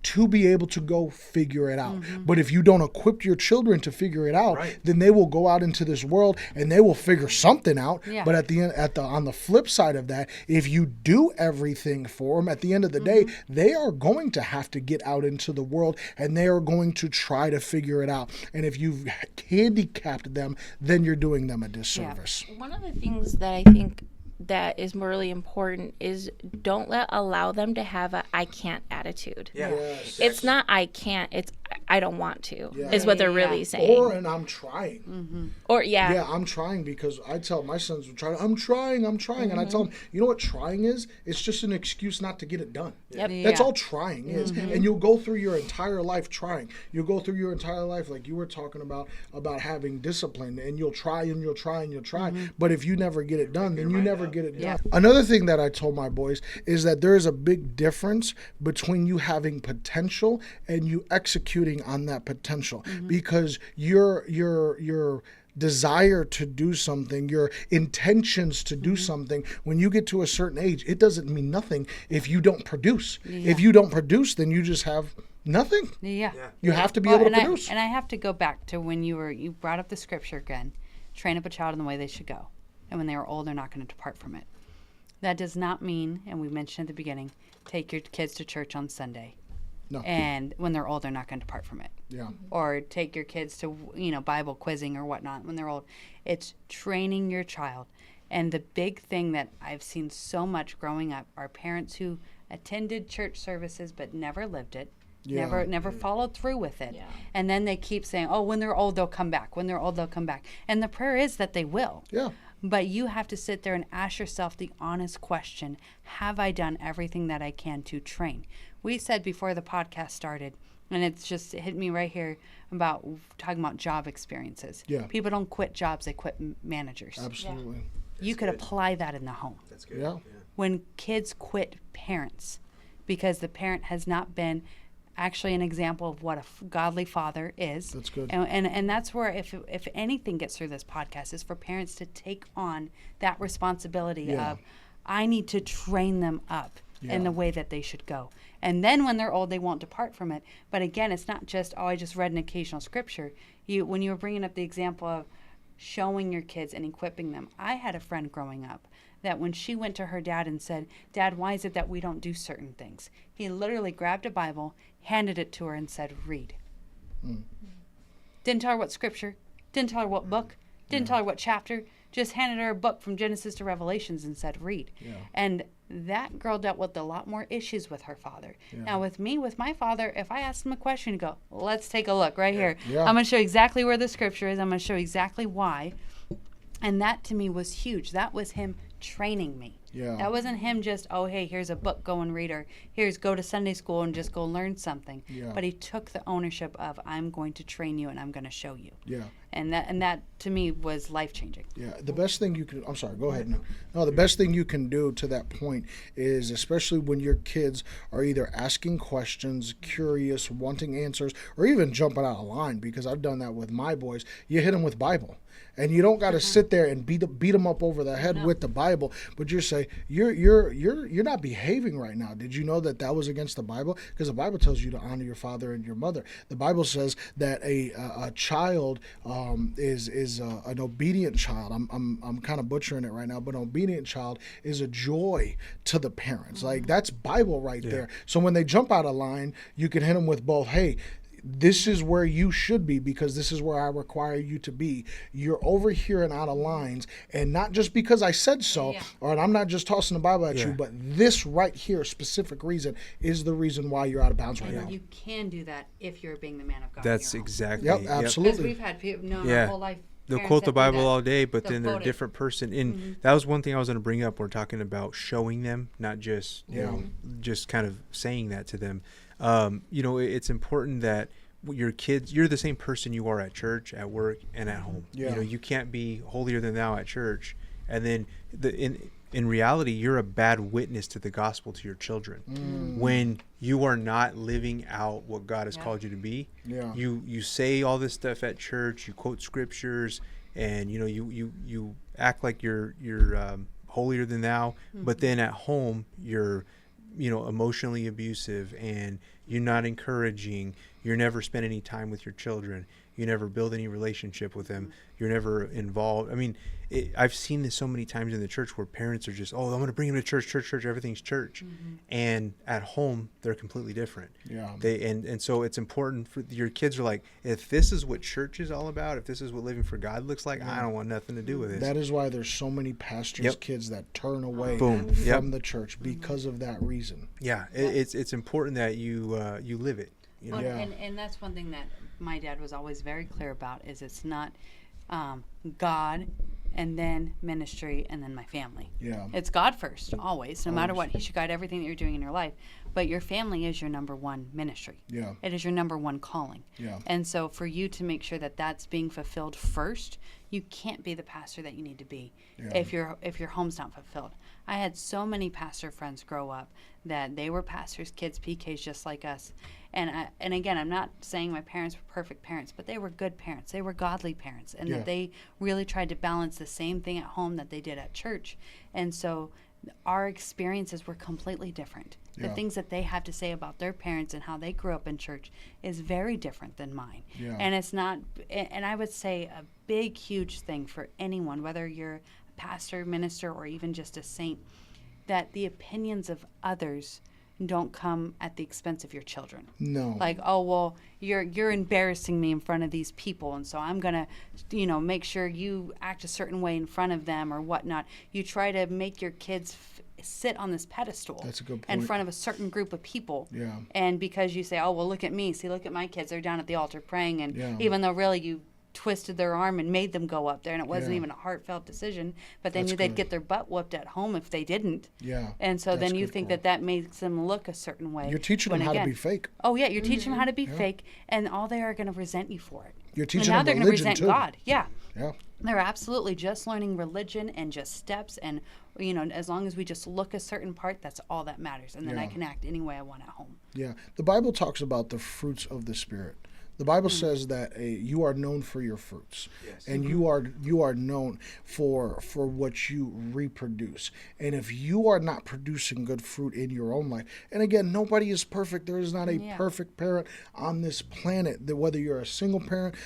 to be able to go figure it out. But if you don't equip your children to figure it out, then they will go out into this world and they will figure something out. But at the end, on the flip side of that, if you do everything for them, at the end of the day, they are going to have to get out into the world and they are going to try to figure it out. And if you've handicapped them, then you're doing them a disservice. One of the things that I think that is really important is don't allow them to have a I can't attitude. It's not I can't, it's I don't want to, is what they're really saying. Or, and I'm trying. Or, Yeah, I'm trying, because I tell my sons, I'm trying. And I tell them, you know what trying is? It's just an excuse not to get it done. That's all trying is. And you'll go through your entire life trying. You'll go through your entire life, like you were talking about having discipline, and you'll try and you'll try and you'll try. But if you never get it done, then you never get it done. Another thing that I told my boys is that there is a big difference between you having potential and you executing on that potential, because your desire to do something, your intentions to do something, when you get to a certain age, it doesn't mean nothing if you don't produce. If you don't produce, then you just have nothing. You have to be able to produce. And I have to go back to when you brought up the scripture again, train up a child in the way they should go, and when they are old, they're not going to depart from it. That does not mean, and we mentioned at the beginning, take your kids to church on Sunday. No. And when they're old, they're not going to depart from it. Yeah. Or take your kids to, Bible quizzing or whatnot when they're old. It's training your child. And the big thing that I've seen so much growing up are parents who attended church services but never lived it. Never followed through with it. And then they keep saying, oh, when they're old, they'll come back. When they're old, they'll come back. And the prayer is that they will. But you have to sit there and ask yourself the honest question, have I done everything that I can to train? We said before the podcast started, and it's just hit me right here about talking about job experiences. People don't quit jobs, they quit managers. Absolutely. You could apply that in the home. That's good. When kids quit parents because the parent has not been actually an example of what a godly father is. That's good. And that's where if anything gets through this podcast is for parents to take on that responsibility of, I need to train them up in the way that they should go. And then when they're old, they won't depart from it. But again, it's not just, I just read an occasional scripture. When you were bringing up the example of showing your kids and equipping them, I had a friend growing up that when she went to her dad and said, Dad, why is it that we don't do certain things? He literally grabbed a Bible, handed it to her, and said, read. Didn't tell her what scripture, didn't tell her what book, didn't tell her what chapter, just handed her a book from Genesis to Revelations and said, read. And that girl dealt with a lot more issues with her father. Now with my father, if I asked him a question, he'd go, let's take a look right here. I'm going to show you exactly where the scripture is. I'm going to show you exactly why. And that to me was huge. That was him training me. That wasn't him just, oh, hey, here's a book, go and read, or here's go to Sunday school and just go learn something. But he took the ownership of, I'm going to train you and I'm going to show you. And that to me was life-changing. The best thing you can, I'm sorry, go ahead. No, the best thing you can do to that point is, especially when your kids are either asking questions, curious, wanting answers, or even jumping out of line, because I've done that with my boys. You hit them with Bible. And you don't got to sit there and beat them up over the head with the Bible, but you say you're not behaving right now. Did you know that was against the Bible? Because the Bible tells you to honor your father and your mother. The Bible says that a child is an obedient child. I'm kind of butchering it right now, but an obedient child is a joy to the parents. Like, that's Bible right there. So when they jump out of line, you can hit them with both. Hey, this is where you should be, because this is where I require you to be. You're over here and out of lines, and not just because I said so, or I'm not just tossing the Bible at you, but this right here, specific reason, is the reason why you're out of bounds right now. You can do that if you're being the man of God. That's exactly. Absolutely. Because we've had people known our whole life. They'll quote the Bible all day, but then they're a different person. And that was one thing I was going to bring up. We're talking about showing them, not just just kind of saying that to them. It's important that your kids, you're the same person you are at church, at work, and at home. You can't be holier than thou at church, and then in reality, you're a bad witness to the gospel to your children. When you are not living out what God has called you to be. You say all this stuff at church, you quote scriptures, and you act like you're holier than thou, but then at home you're emotionally abusive, and you're not encouraging, you're never spend any time with your children, you never build any relationship with them, you're never involved. I mean, I've seen this so many times in the church where parents are just, I'm going to bring him to church, everything's church. And at home, they're completely different. And so it's important for your kids are like, if this is what church is all about, if this is what living for God looks like, I don't want nothing to do with it. That is why there's so many pastors' kids that turn away from the church because of that reason. It's important that you live it. And that's one thing that my dad was always very clear about, is it's not God and then ministry and then my family. It's God first, always, no matter what. He should guide everything that you're doing in your life. But your family is your number one ministry. It is your number one calling. And so for you to make sure that that's being fulfilled first, you can't be the pastor that you need to be if your home's not fulfilled. I had so many pastor friends grow up that they were pastors' kids, PKs, just like us. And again, I'm not saying my parents were perfect parents, but they were good parents. They were godly parents, and that they really tried to balance the same thing at home that they did at church. And so our experiences were completely different. The things that they have to say about their parents and how they grew up in church is very different than mine. And it's not, and I would say a big, huge thing for anyone, whether you're a pastor, minister, or even just a saint, that the opinions of others don't come at the expense of your children. Like, you're embarrassing me in front of these people, and so I'm gonna make sure you act a certain way in front of them or whatnot. You try to make your kids sit on this pedestal. That's a good point. In front of a certain group of people. And because you say, look at me, look at my kids, they're down at the altar praying, and even though really you twisted their arm and made them go up there, and it wasn't even a heartfelt decision, but they knew they'd get their butt whooped at home if they didn't. And so then you think that makes them look a certain way. You're teaching them how to be fake. You're teaching them how to be fake, and all they are going to resent you for it. You're teaching and now them they're going to resent too. God. They're absolutely just learning religion and just steps, and as long as we just look a certain part, that's all that matters, and then I can act any way I want at home. The Bible talks about the fruits of the Spirit. The Bible says that you are known for your fruits, and you are known for what you reproduce. And if you are not producing good fruit in your own life, and again, nobody is perfect. There is not a perfect parent on this planet. That whether you're a single parent,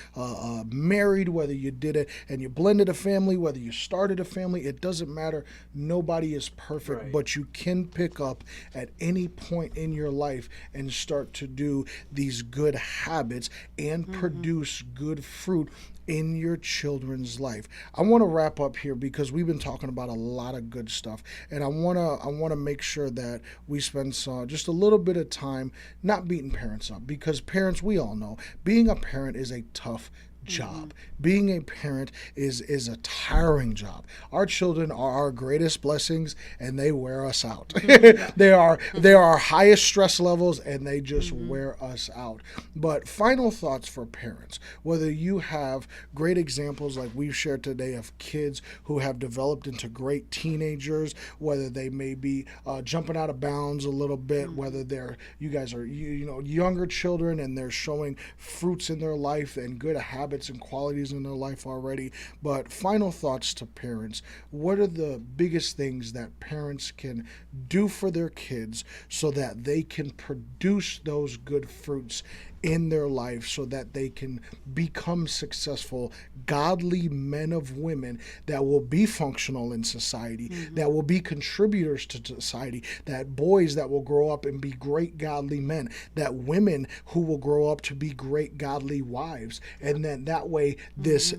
married, whether you did it and you blended a family, whether you started a family, it doesn't matter. Nobody is perfect, but you can pick up at any point in your life and start to do these good habits and produce good fruit in your children's life. I want to wrap up here because we've been talking about a lot of good stuff, and I want to make sure that we spend just a little bit of time not beating parents up, because parents, we all know, being a parent is a tough job. Being a parent is a tiring job. Our children are our greatest blessings, and they wear us out. They are our highest stress levels, and they just wear us out. But final thoughts for parents, whether you have great examples like we've shared today of kids who have developed into great teenagers, whether they may be jumping out of bounds a little bit, whether you guys are younger children and they're showing fruits in their life and good habits and qualities in their life already. But final thoughts to parents. What are the biggest things that parents can do for their kids so that they can produce those good fruits in their life, so that they can become successful, godly men of women that will be functional in society, that will be contributors to society, that boys that will grow up and be great godly men, that women who will grow up to be great godly wives. And then that way this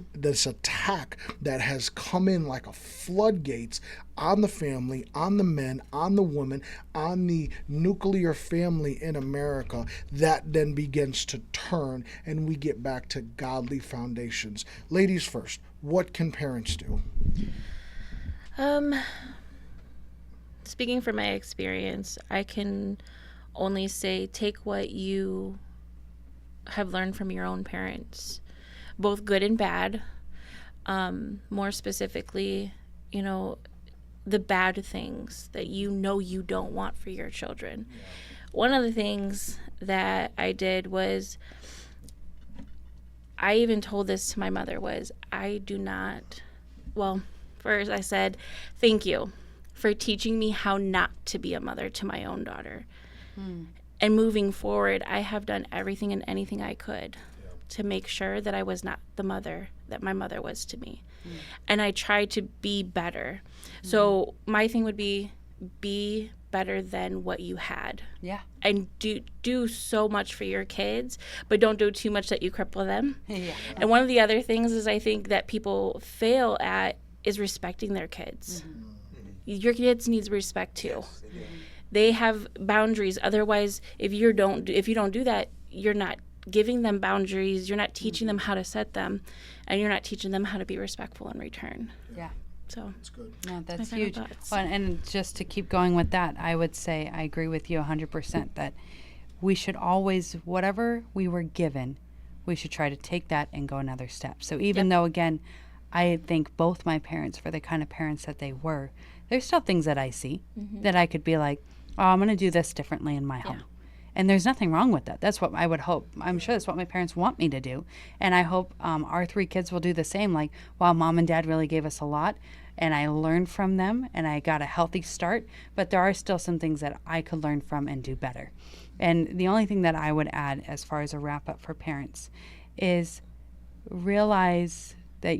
attack that has come in like a floodgates on the family, on the men, on the women, on the nuclear family in America, that then begins to turn and we get back to godly foundations. Ladies first, what can parents do? Speaking from my experience, I can only say take what you have learned from your own parents, both good and bad. More specifically, the bad things that you know you don't want for your children. One of the things that I did was, I even told this to my mother, was first I said, thank you for teaching me how not to be a mother to my own daughter. And moving forward, I have done everything and anything I could to make sure that I was not the mother that my mother was to me. And I tried to be better. So my thing would be better than what you had. Yeah. And do so much for your kids, but don't do too much that you cripple them. Yeah. And one of the other things is, I think that people fail at is respecting their kids. Your kids needs respect too. They have boundaries. Otherwise, if you don't do that, you're not giving them boundaries. You're not teaching them how to set them, and you're not teaching them how to be respectful in return. Yeah. So That's good. No, that's final huge. thoughts. Well, and just to keep going with that, I would say I agree with you 100% that we should always, whatever we were given, we should try to take that and go another step. So even though, again, I thank both my parents for the kind of parents that they were, there's still things that I see that I could be like, oh, I'm going to do this differently in my home. And there's nothing wrong with that. That's what I would hope. I'm sure that's what my parents want me to do. And I hope our 3 kids will do the same. Like, wow, mom and dad really gave us a lot, and I learned from them, and I got a healthy start. But there are still some things that I could learn from and do better. And the only thing that I would add as far as a wrap up for parents is realize that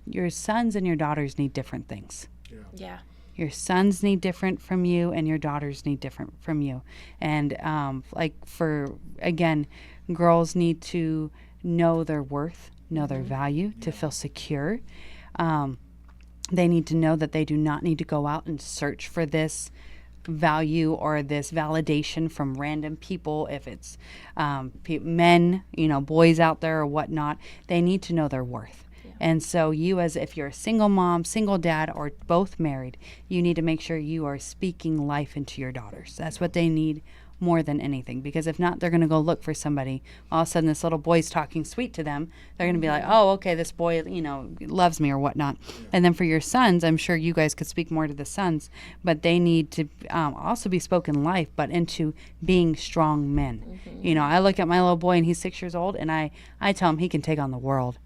your sons and your daughters need different things. yeah. Your sons need different from you, and your daughters need different from you. And girls need to know their worth, know their value, to feel secure. They need to know that they do not need to go out and search for this value or this validation from random people. If it's men, boys out there or whatnot, they need to know their worth. And so if you're a single mom, single dad, or both married, you need to make sure you are speaking life into your daughters. That's what they need more than anything. Because if not, they're going to go look for somebody. All of a sudden, this little boy's talking sweet to them. They're going to be like, oh, okay, this boy, loves me or whatnot. And then for your sons, I'm sure you guys could speak more to the sons, but they need to also be spoken life, but into being strong men. I look at my little boy, and he's 6 years old, and I tell him he can take on the world.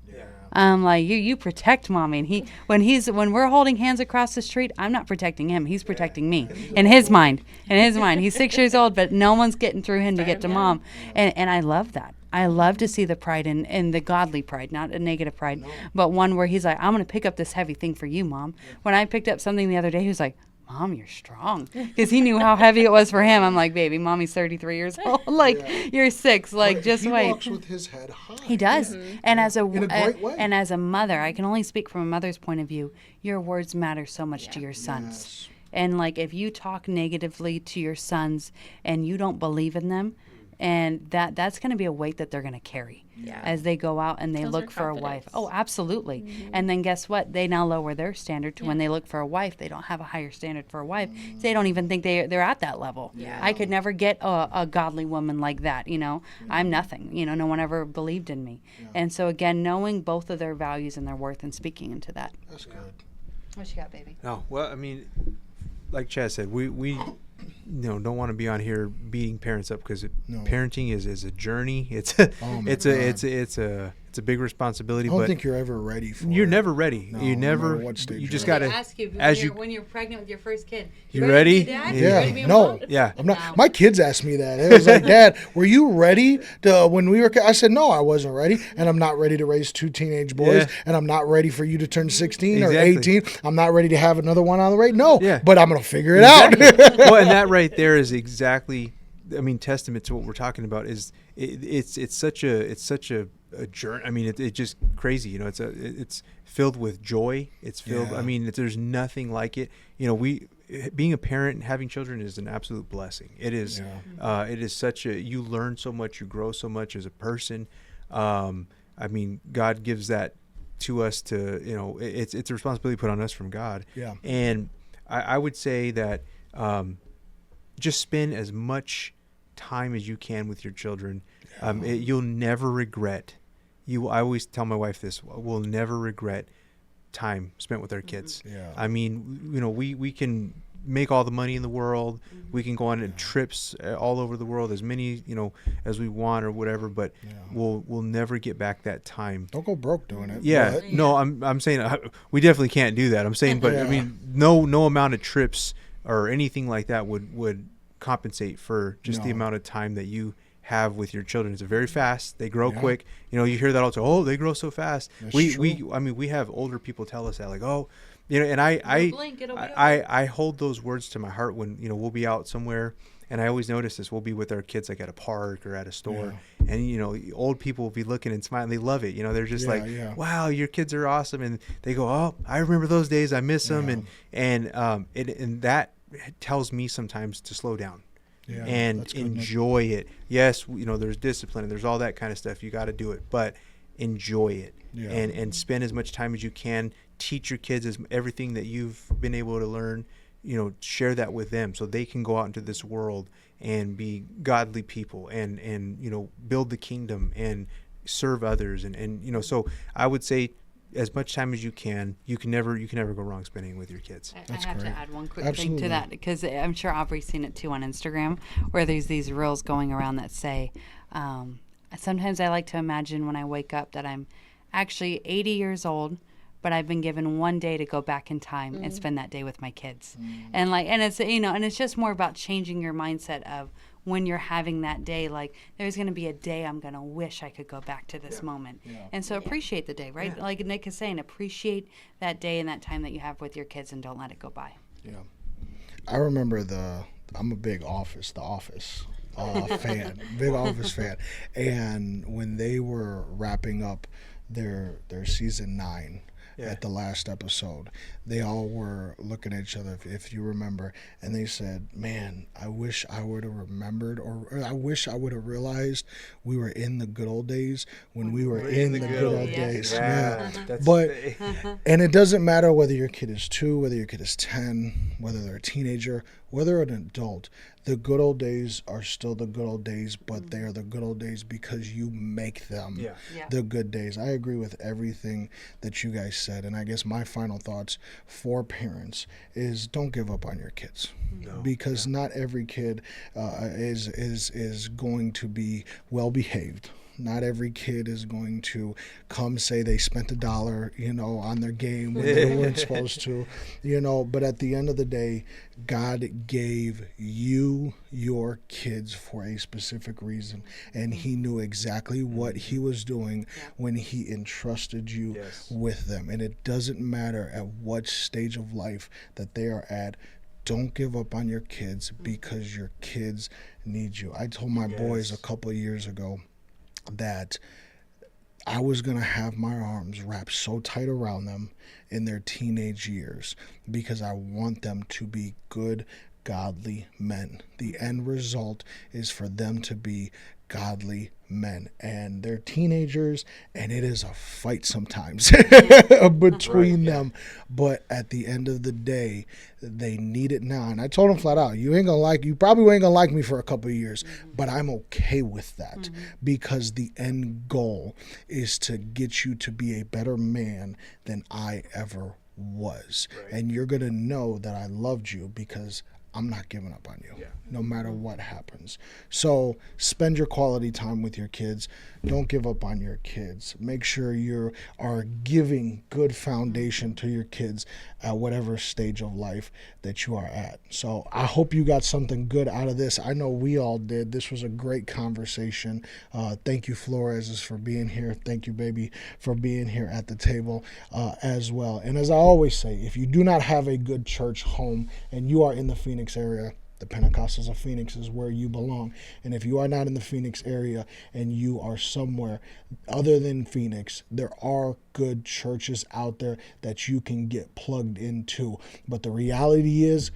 I'm like, you protect mommy. And when we're holding hands across the street, I'm not protecting him. He's protecting me. In his mind. He's 6 years old, but no one's getting through him to get to mom. And I love that. I love to see the pride in the godly pride, not a negative pride, but one where he's like, I'm going to pick up this heavy thing for you, Mom. When I picked up something the other day, he was like, Mom, you're strong. Because he knew how heavy it was for him. I'm like, baby, Mommy's 33 years old. You're 6. Just wait. He walks with his head high. He does. And as in a great way. And as a mother, I can only speak from a mother's point of view. Your words matter so much to your sons. Yes. And if you talk negatively to your sons and you don't believe in them, and that's going to be a weight that they're going to carry as they go out and they Kills look their for a confidence. wife. Oh, absolutely. And then guess what? They now lower their standard to when they look for a wife. They don't have a higher standard for a wife. They don't even think they're at that level. I could never get a godly woman like that. I'm nothing. No one ever believed in me. And so again, knowing both of their values and their worth and speaking into that. That's good. What you got, baby? Oh, well, I mean, like Chad said, we don't want to be on here beating parents up, because parenting is a journey. It's a big responsibility. I don't but think you're ever ready for you're it. never ready. No, you no never. matter what stage You you're just at. got to. Ask you as when you're pregnant with your first kid. You ready? To be Dad? Yeah. Ready to be a No. mom? Yeah. I'm not. My kids asked me that. It was like, Dad, were you ready when we were? I said, no, I wasn't ready, and I'm not ready to raise 2 teenage boys, Yeah. and I'm not ready for you to turn 16 or Exactly. 18. I'm not ready to have another one on the way. No, Yeah. but I'm gonna figure it Exactly. out. Well, and that right there is exactly, testament to what we're talking about. Is it's such a journey. I mean, it's just crazy. It's filled with joy. It's filled. Yeah. There's nothing like it. Being a parent and having children is an absolute blessing. It is. Yeah. It is you learn so much. You grow so much as a person. God gives that to us to. It's a responsibility put on us from God. Yeah. And I would say that just spend as much time as you can with your children. You'll never regret. I always tell my wife this: we'll never regret time spent with our kids. Yeah. I mean, you know, we can make all the money in the world. We can go on trips all over the world, as many, you know, as we want or whatever, but we'll never get back that time. Don't go broke doing it. Yeah. But, No, I'm saying we definitely can't do that. I'm saying, but I mean, no amount of trips or anything like that would compensate for just the amount of time that you have with your children. It's very fast. They grow quick. You know, you hear that all the time. Oh, they grow so fast. I mean, we have older people tell us that, like, oh, you know, and I hold those words to my heart when, you know, we'll be out somewhere, and I always notice this. We'll be with our kids, like at a park or at a store, and, you know, old people will be looking and smiling. They love it. You know, they're just wow, your kids are awesome. And they go, oh, I remember those days. I miss them. And that tells me sometimes to slow down. Yeah, and enjoy it. Yes, you know, there's discipline and there's all that kind of stuff. You got to do it, but enjoy it and spend as much time as you can. Teach your kids everything that you've been able to learn. You know, share that with them so they can go out into this world and be godly people and you know, build the kingdom and serve others and you know. So I would say, as much time as you can never go wrong spending with your kids. I have to add one quick thing to that, because I'm sure Aubrey's seen it too on Instagram, where there's these reels going around that say, sometimes I like to imagine when I wake up that I'm actually 80 years old, but I've been given one day to go back in time and spend that day with my kids. And it's, you know, and it's just more about changing your mindset of when you're having that day, like there's going to be a day I'm going to wish I could go back to this moment. And so appreciate the day, right? Like Nick is saying, appreciate that day and that time that you have with your kids and don't let it go by. Yeah. I remember I'm a big The Office fan, big Office fan. And when they were wrapping up their season 9, at the last episode, they all were looking at each other, if you remember, and they said, man, I wish I would have remembered, or I wish I would have realized we were in the good old days when we were in the good old days. But and it doesn't matter whether your kid is 2, whether your kid is 10, whether they're a teenager, whether an adult. The good old days are still the good old days, but they are the good old days because you make them the good days. I agree with everything that you guys said, and I guess my final thoughts for parents is don't give up on your kids, because not every kid is going to be well behaved. Not every kid is going to come say they spent $1, you know, on their game when they weren't supposed to, you know. But at the end of the day, God gave you your kids for a specific reason, and He knew exactly what He was doing when He entrusted you with them. And it doesn't matter at what stage of life that they are at. Don't give up on your kids, because your kids need you. I told my boys a couple of years ago that I was going to have my arms wrapped so tight around them in their teenage years, because I want them to be good, godly men. The end result is for them to be godly men, and they're teenagers, and it is a fight sometimes between them, but at the end of the day, they need it now. And I told them flat out, you probably ain't gonna like me for a couple of years, but I'm okay with that, because the end goal is to get you to be a better man than I ever was. And you're gonna know that I loved you, because I'm not giving up on you, no matter what happens. So spend your quality time with your kids. Don't give up on your kids. Make sure you are giving good foundation to your kids at whatever stage of life that you are at. So I hope you got something good out of this. I know we all did. This was a great conversation. Thank you, Flores, for being here. Thank you, baby, for being here at the table as well. And as I always say, if you do not have a good church home and you are in the Phoenix area, the Pentecostals of Phoenix is where you belong. And if you are not in the Phoenix area and you are somewhere other than Phoenix, there are good churches out there that you can get plugged into. But the reality is,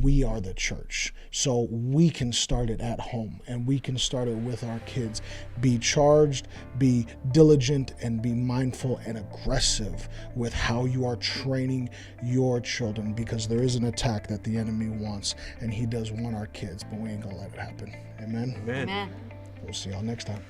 we are the church. So we can start it at home, and we can start it with our kids. Be charged, be diligent, and be mindful and aggressive with how you are training your children, because there is an attack that the enemy wants, and he does want our kids, but we ain't gonna let it happen. Amen? Amen. Amen. We'll see y'all next time.